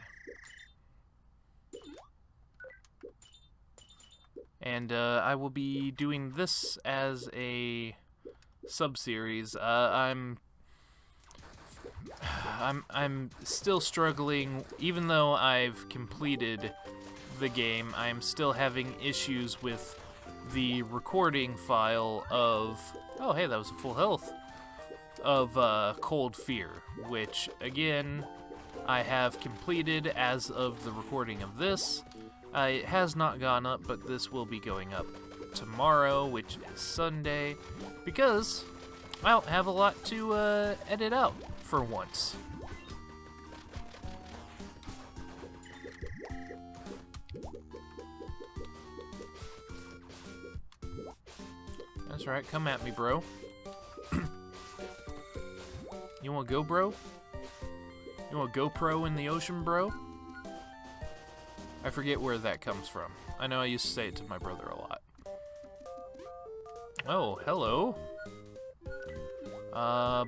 And I will be doing this as a sub-series. I'm still struggling, even though I've completed the game. I'm still having issues with the recording file of, oh hey, that was a full health, of Cold Fear, which again I have completed as of the recording of this. It has not gone up, but this will be going up tomorrow, which is Sunday, because I don't have a lot to edit out for once. That's right, come at me, bro. You wanna go, bro? You wanna go pro in the ocean, bro? I forget where that comes from. I know I used to say it to my brother a lot. Oh, hello.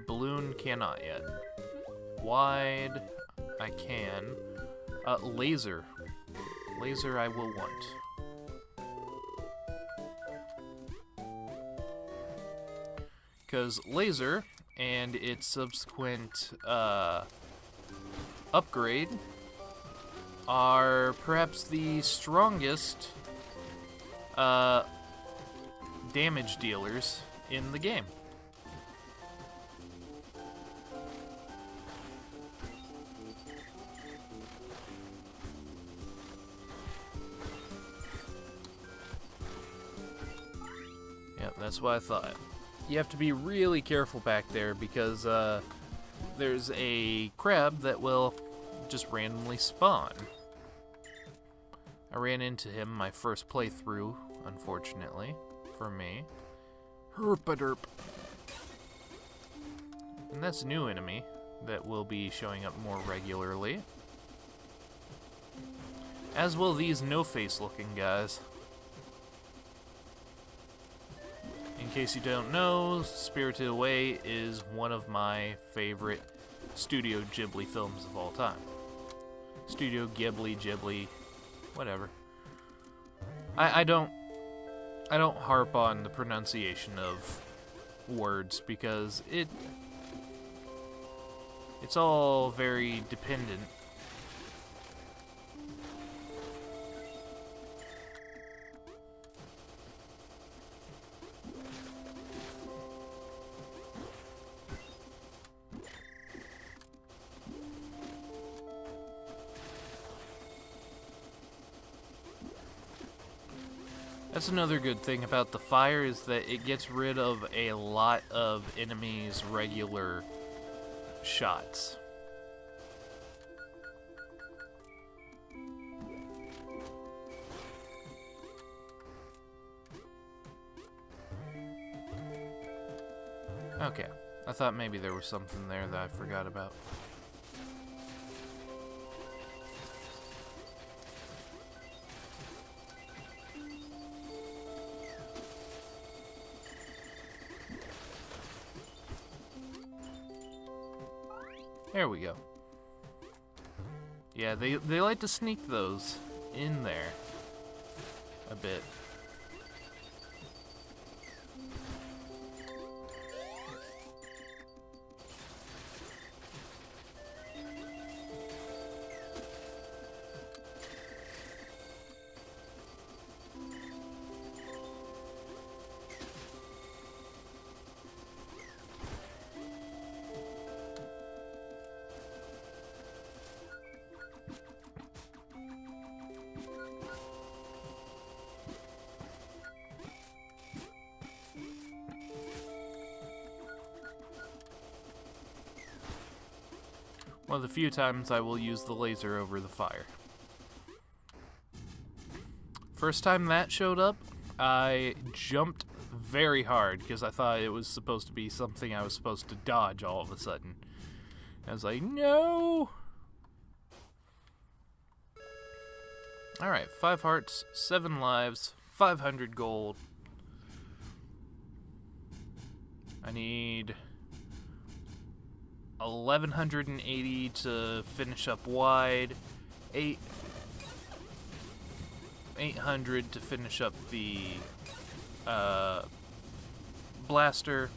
Balloon cannot yet. Wide, I can. Laser. Laser I will want. Because laser and its subsequent upgrade are perhaps the strongest damage dealers in the game. Yep, that's what I thought. You have to be really careful back there because there's a crab that will just randomly spawn. I ran into him my first playthrough, unfortunately, for me. Herp-a-derp. And that's a new enemy that will be showing up more regularly. As will these no-face looking guys. In case you don't know, Spirited Away is one of my favorite Studio Ghibli films of all time. Studio Ghibli, whatever. I don't harp on the pronunciation of words because it's all very dependent. That's another good thing about the fire is that it gets rid of a lot of enemies' regular shots. Okay, I thought maybe there was something there that I forgot about. There we go. Yeah, they like to sneak those in there a bit. One of the few times I will use the laser over the fire. First time that showed up, I jumped very hard because I thought it was supposed to be something I was supposed to dodge all of a sudden. I was like, no! Alright, 5 hearts, 7 lives, 500 gold. I need 1180 to finish up wide, 800 to finish up the blaster,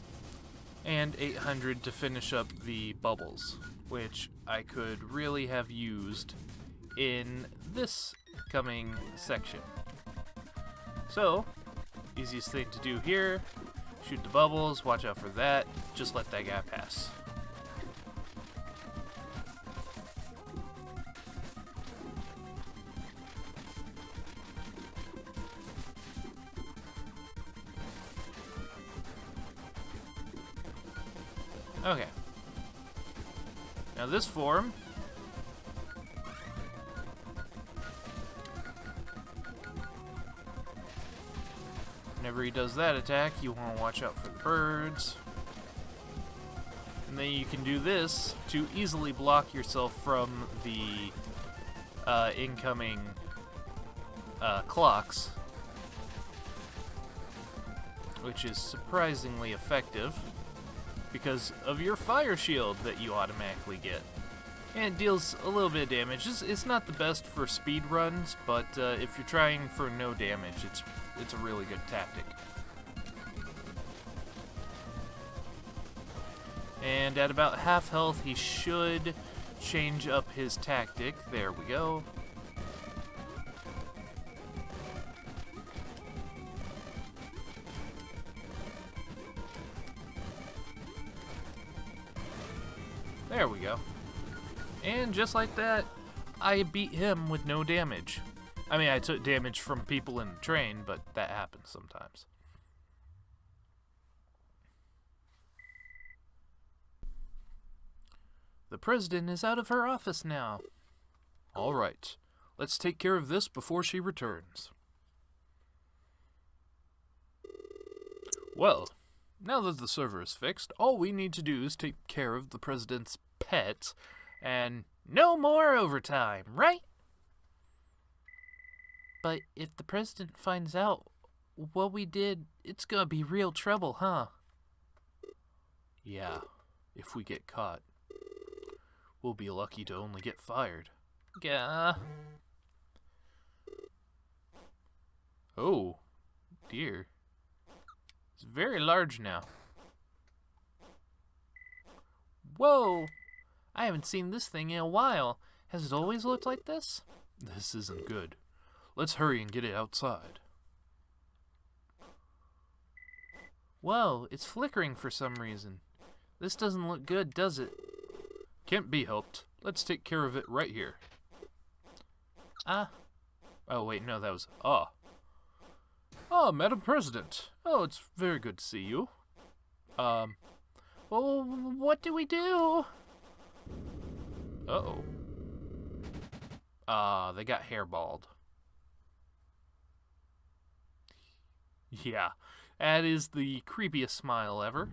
and 800 to finish up the bubbles, which I could really have used in this coming section. So, easiest thing to do here, shoot the bubbles, watch out for that, just let that guy pass. Okay. Now this form, whenever he does that attack, you want to watch out for the birds. And then you can do this to easily block yourself from the incoming clocks, which is surprisingly effective because of your fire shield that you automatically get. And it deals a little bit of damage. It's not the best for speed runs, but if you're trying for no damage, it's a really good tactic. And at about half health, he should change up his tactic. There we go. There we go. And just like that, I beat him with no damage. I mean, I took damage from people in the train, but that happens sometimes. The president is out of her office now. All right, let's take care of this before she returns. Well, now that the server is fixed, all we need to do is take care of the president's pet, and no more overtime, right? But if the president finds out what we did, it's gonna be real trouble, huh? Yeah, if we get caught. We'll be lucky to only get fired. Yeah. Oh, dear. It's very large now. Whoa! I haven't seen this thing in a while. Has it always looked like this? This isn't good. Let's hurry and get it outside. Whoa, it's flickering for some reason. This doesn't look good, does it? Can't be helped. Let's take care of it right here. Ah. Oh, wait, no, that was ah. Ah, Madam President. Oh, it's very good to see you. Well, what do we do? Uh-oh. They got hairballed. Yeah, that is the creepiest smile ever.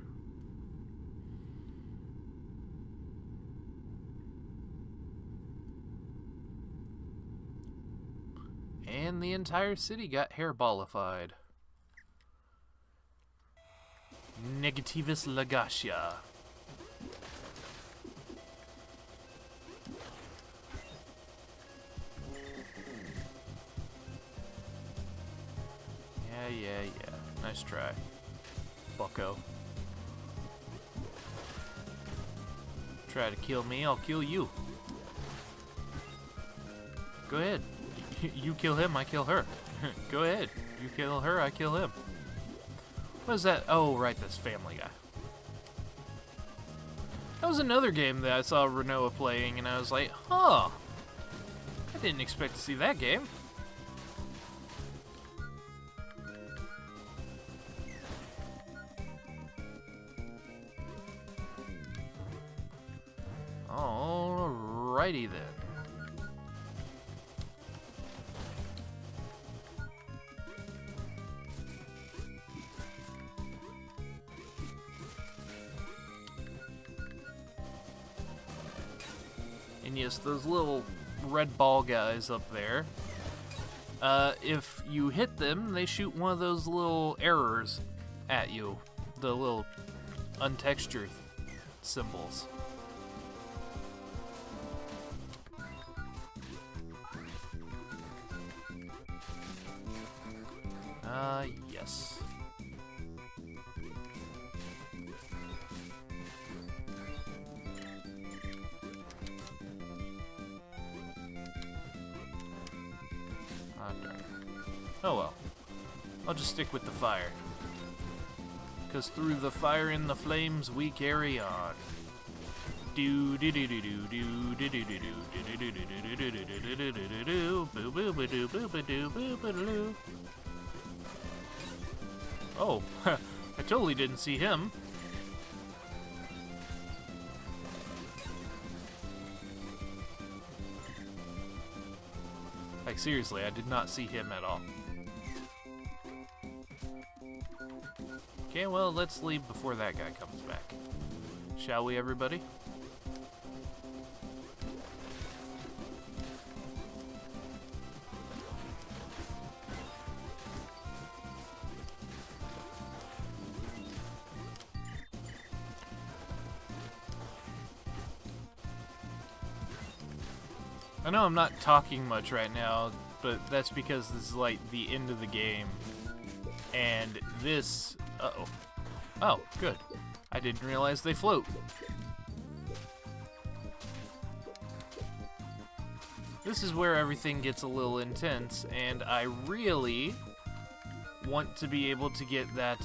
And the entire city got hairballified. Negativus Lagacia. Yeah. Nice try, bucko. Try to kill me, I'll kill you. Go ahead. You kill him, I kill her. Go ahead. You kill her, I kill him. What is that? Oh, right, that's Family Guy. That was another game that I saw Renoa playing, and I was like, huh. I didn't expect to see that game. Alrighty then. And yes, those little red ball guys up there, if you hit them, they shoot one of those little errors at you. The little untextured symbols. Yes. Oh well. I'll just stick with the fire. 'Cause through the fire and the flames we carry on. Do do do do do do do do do do do do do do do do do boo boo boo doo boo boo doo boo boo doo. Oh, I totally didn't see him. Like seriously, I did not see him at all. Okay, well, let's leave before that guy comes back. Shall we, everybody? I know I'm not talking much right now, but that's because this is like the end of the game. And this... Uh-oh. Oh, good. I didn't realize they float. This is where everything gets a little intense, and I really want to be able to get that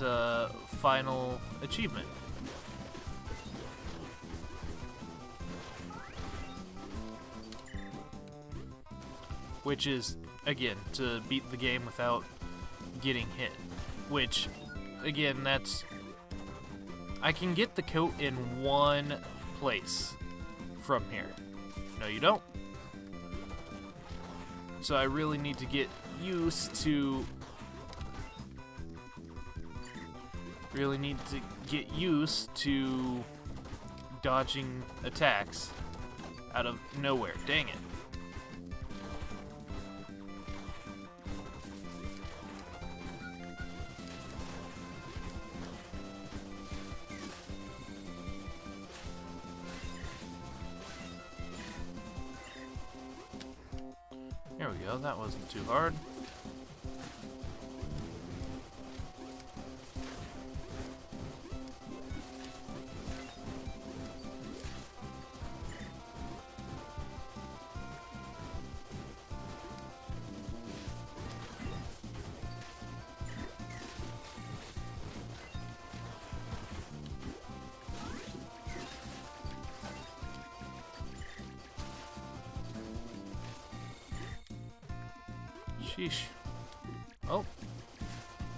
final achievement. Which is, again, to beat the game without getting hit. Which, again, that's... I can get the coat in one place from here. No, you don't. So I really need to get used to... Really need to get used to dodging attacks out of nowhere. Dang it. There we go, that wasn't too hard. Sheesh. Oh.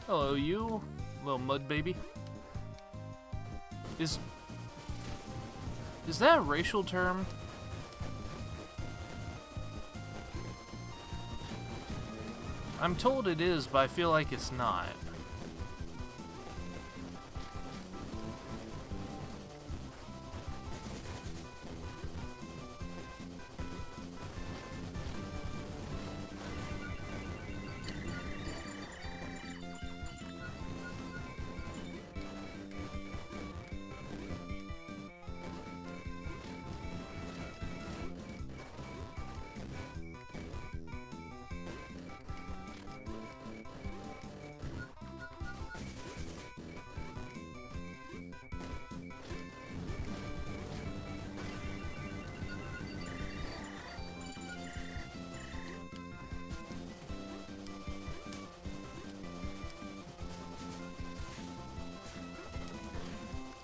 Hello, you little mud baby. Is that a racial term? I'm told it is, but I feel like it's not.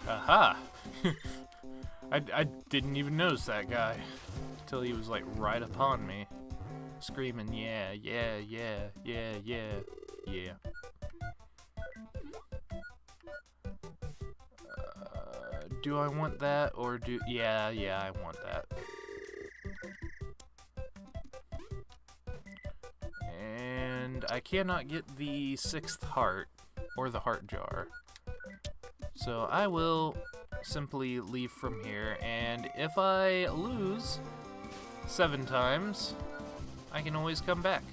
Aha! I didn't even notice that guy until he was like right upon me, screaming, yeah, yeah, yeah, yeah, yeah, yeah. Do I want that or do... Yeah, I want that. And I cannot get the 6th heart or the heart jar. So I will simply leave from here, and if I lose 7 times, I can always come back.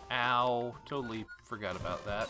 Ow, totally forgot about that.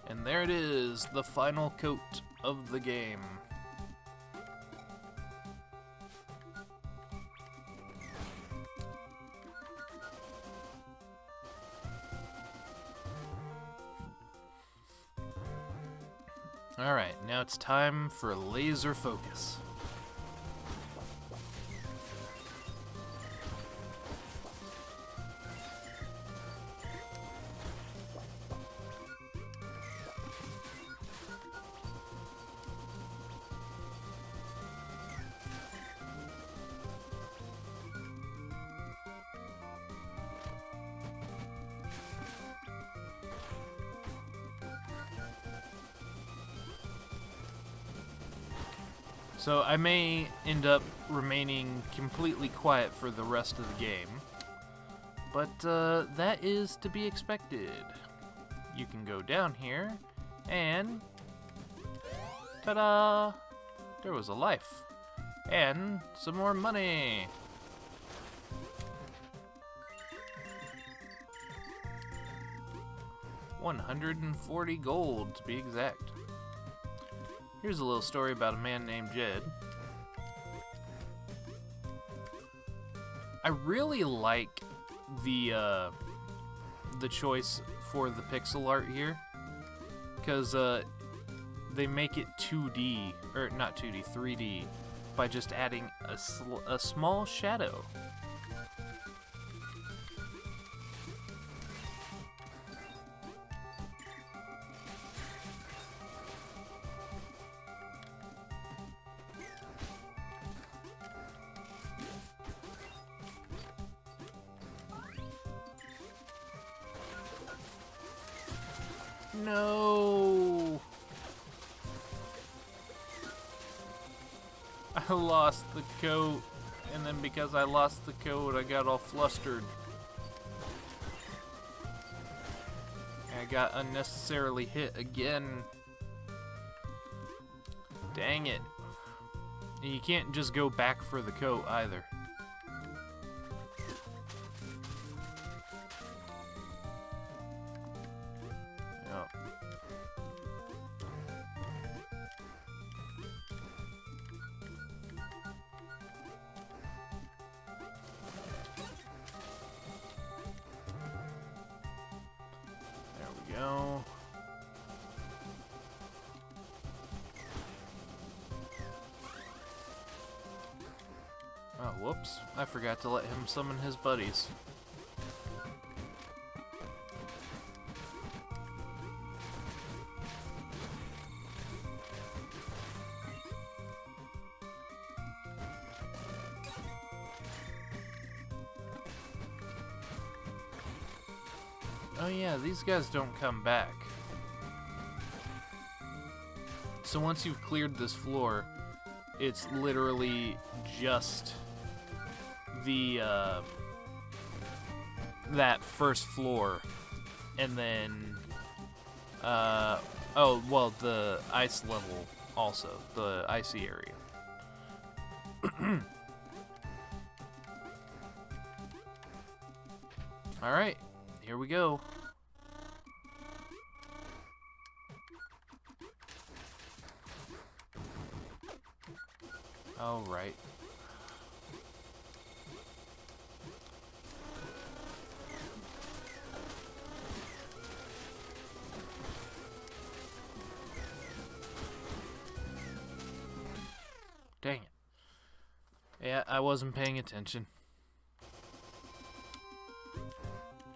And there it is, the final coat of the game. Alright, now it's time for laser focus. So I may end up remaining completely quiet for the rest of the game, but that is to be expected. You can go down here, and ta-da! There was a life, and some more money. $140 gold to be exact. Here's a little story about a man named Jed. I really like the choice for the pixel art here, because they make it 2D, or not 2D, 3D, by just adding a small shadow. No! I lost the coat, and then because I lost the coat, I got all flustered. I got unnecessarily hit again. Dang it. And you can't just go back for the coat either. Whoops, I forgot to let him summon his buddies. Oh yeah, these guys don't come back. So once you've cleared this floor, it's literally just the that first floor, and then oh well, the ice level also, the icy area. All right, here we go. All right. Dang it. Yeah, I wasn't paying attention.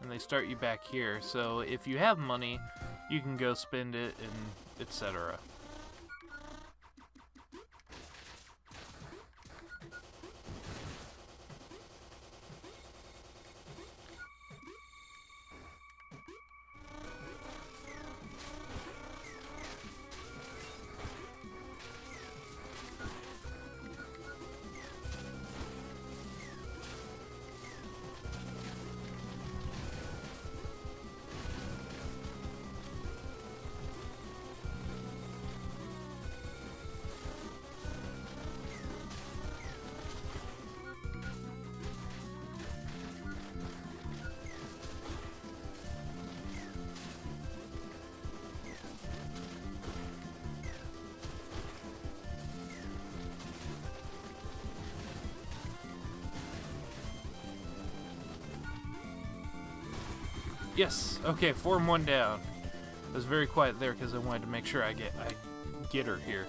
And they start you back here, so if you have money, you can go spend it and etc. Yes. Okay, form one down. I was very quiet there because I wanted to make sure I get her here.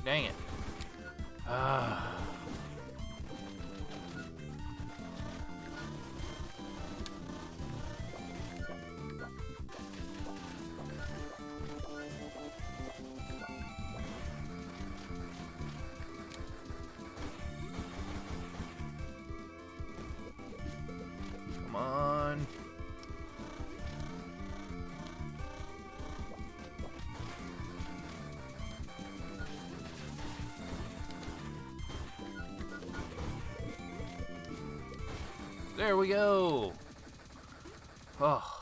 Dang it. Ah. Come on. There we go. Oh.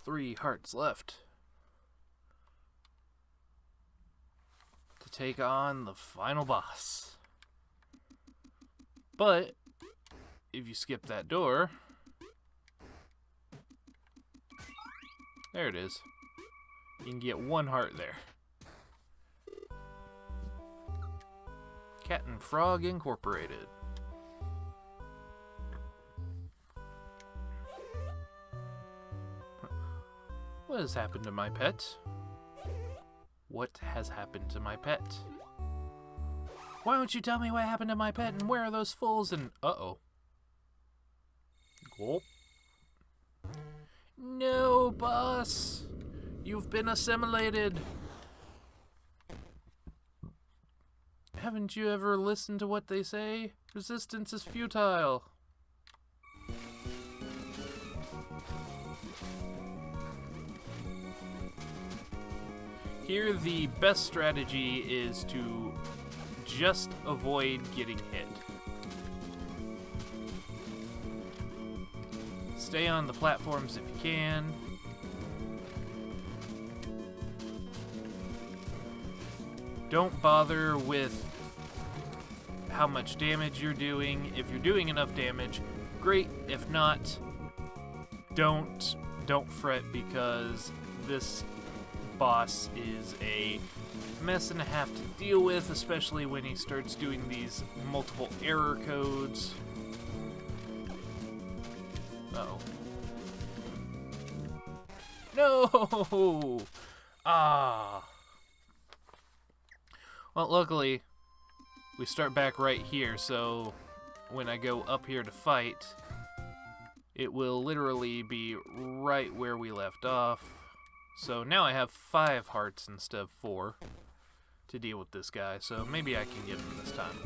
Three hearts left to take on the final boss. But if you skip that door, there it is. You can get one heart there. Cat and Frog Incorporated. What has happened to my pet? What has happened to my pet? Why don't you tell me what happened to my pet and where are those fools and... Uh-oh. Gulp. No, boss! You've been assimilated! Haven't you ever listened to what they say? Resistance is futile. Here, the best strategy is to just avoid getting hit. Stay on the platforms if you can. Don't bother with how much damage you're doing. If you're doing enough damage, great. If not, don't fret, because this boss is a mess and a half to deal with, especially when he starts doing these multiple error codes. Uh-oh. No! Ah. Well, luckily, we start back right here, so when I go up here to fight, it will literally be right where we left off. So now I have 5 hearts instead of 4 to deal with this guy, so maybe I can get him this time.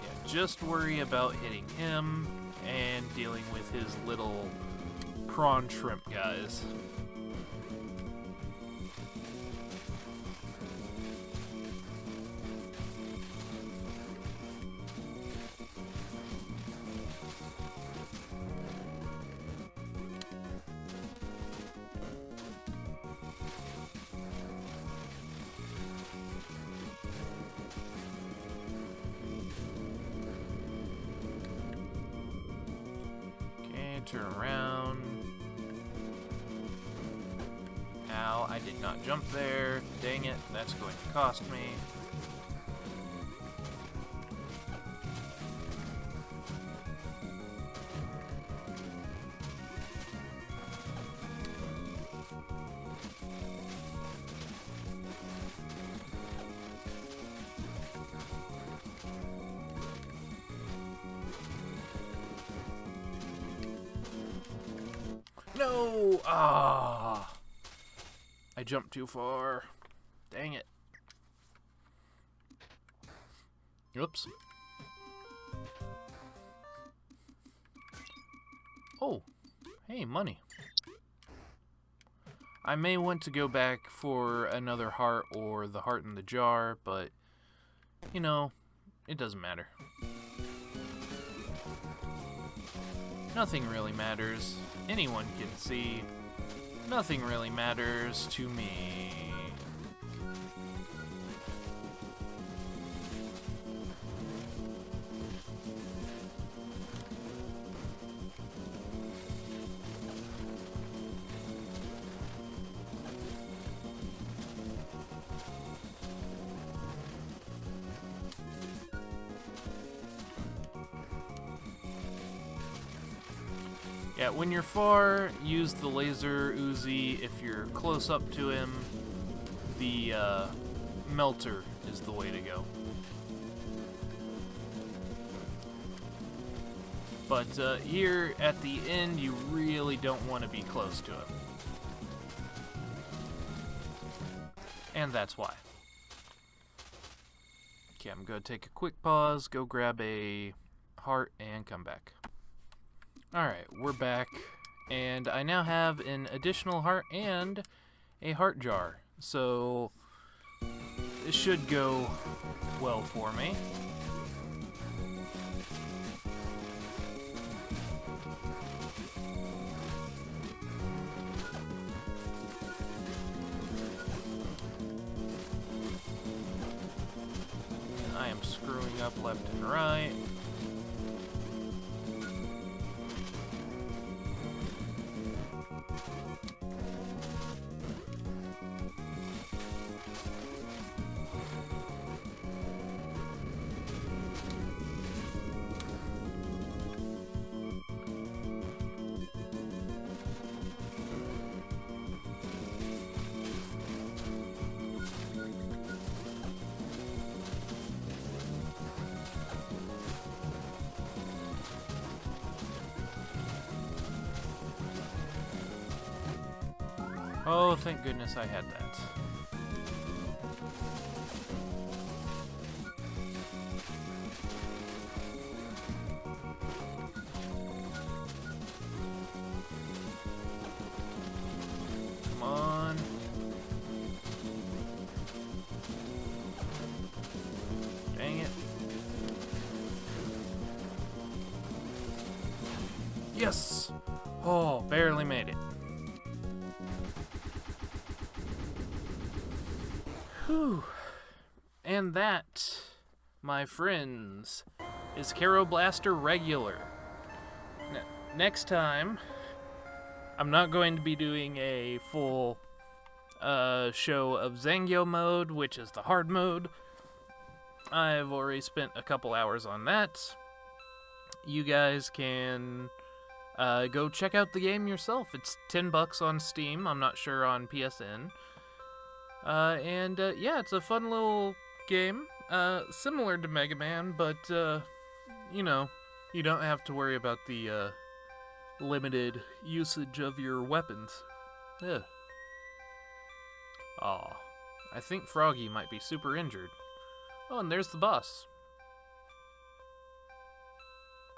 Yeah, just worry about hitting him and dealing with his little prawn shrimp guys. Turn around. Ow, I did not jump there. Dang it, that's going to cost me. No! Ah! I jumped too far. Dang it. Oops. Oh, hey, money. I may want to go back for another heart or the heart in the jar, but, you know, it doesn't matter. Nothing really matters. Anyone can see. Nothing really matters to me. Yeah, when you're far, use the laser Uzi. If you're close up to him, the melter is the way to go. But here at the end, you really don't want to be close to him. And that's why. Okay, I'm going to take a quick pause, go grab a heart, and come back. Alright, we're back, and I now have an additional heart and a heart jar, so this should go well for me. I am screwing up left and right. Oh, thank goodness I had that. Come on. Dang it. Yes! Oh, barely made it. Whew. And that, my friends, is Kero Blaster Regular. next time, I'm not going to be doing a full show of Zangyo mode, which is the hard mode. I've already spent a couple hours on that. You guys can go check out the game yourself. It's $10 on Steam. I'm not sure on PSN. Yeah, it's a fun little game. Similar to Mega Man, but, you know, you don't have to worry about the limited usage of your weapons. Yeah. Aw, I think Froggy might be super injured. Oh, and there's the boss.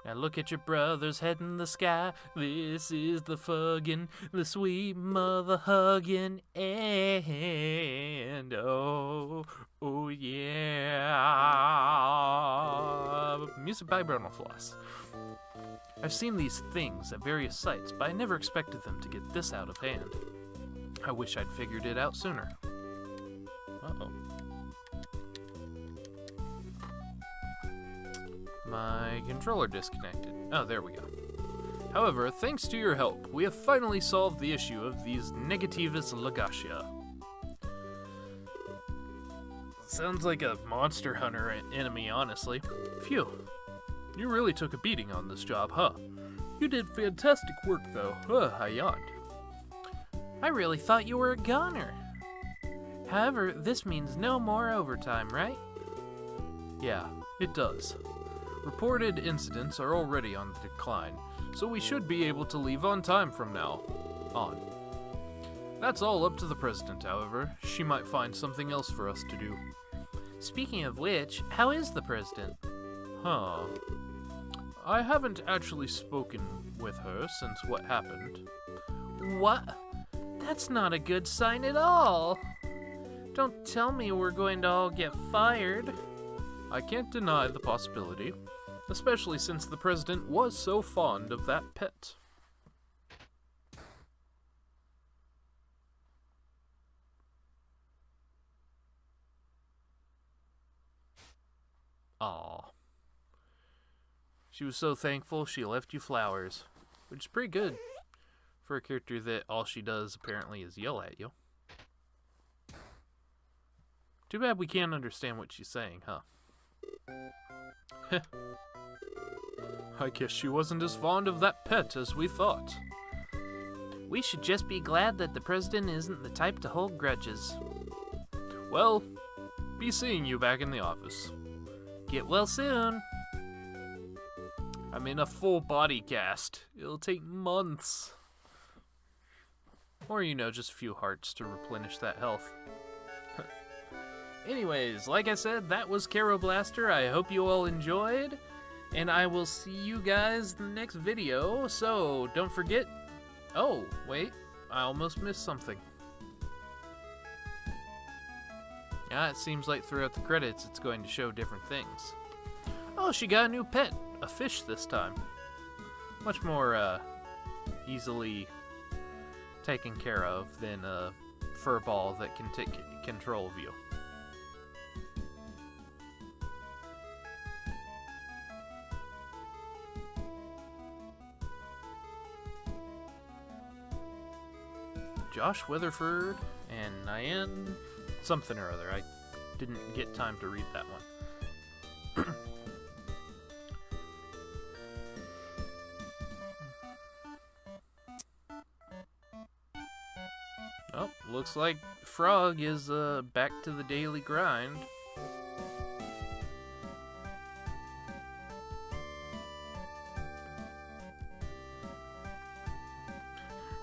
Now look at your brother's head in the sky. This is the fuggin', the sweet mother huggin', and oh yeah. Music by Bronofloss. I've seen these things at various sites, but I never expected them to get this out of hand. I wish I'd figured it out sooner. Uh-oh. My controller disconnected. Oh, there we go. However, thanks to your help, we have finally solved the issue of these Negativus Lagacia. Sounds like a Monster Hunter enemy, honestly. Phew. You really took a beating on this job, huh? You did fantastic work, though. I yawned. I really thought you were a goner. However, this means no more overtime, right? Yeah, it does. Reported incidents are already on the decline, so we should be able to leave on time from now on. That's all up to the president, however. She might find something else for us to do. Speaking of which, how is the president? Huh. I haven't actually spoken with her since what happened. What? That's not a good sign at all. Don't tell me we're going to all get fired. I can't deny the possibility, especially since the president was so fond of that pet. Aw. She was so thankful she left you flowers, which is pretty good for a character that all she does apparently is yell at you. Too bad we can't understand what she's saying, huh? I guess she wasn't as fond of that pet as we thought. We should just be glad that the president isn't the type to hold grudges. Well, be seeing you back in the office. Get well soon. I'm in a full body cast. It'll take months. Or, you know, just a few hearts to replenish that health. Anyways, like I said, that was Kero Blaster. I hope you all enjoyed. And I will see you guys in the next video. So, don't forget... Oh, wait. I almost missed something. Yeah, it seems like throughout the credits it's going to show different things. Oh, she got a new pet. A fish this time. Much more, easily taken care of than a fur ball that can take control of you. Josh Weatherford and Nyan something or other. I didn't get time to read that one. Oh, looks like Frog is back to the daily grind.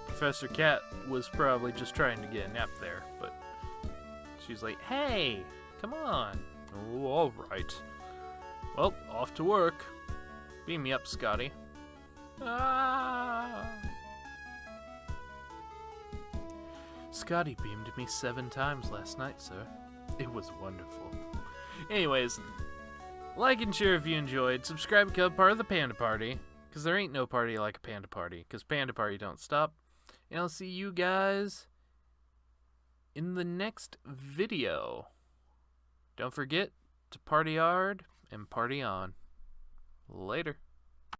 Professor Cat was probably just trying to get a nap there, but she's like, hey, come on. Oh, all right. Well, off to work. Beam me up, Scotty. Ah! Scotty beamed me 7 times last night, sir. It was wonderful. Anyways, like and share if you enjoyed. Subscribe, become part of the Panda Party, because there ain't no party like a Panda Party, because Panda Party don't stop. And I'll see you guys in the next video. Don't forget to party hard and party on. Later.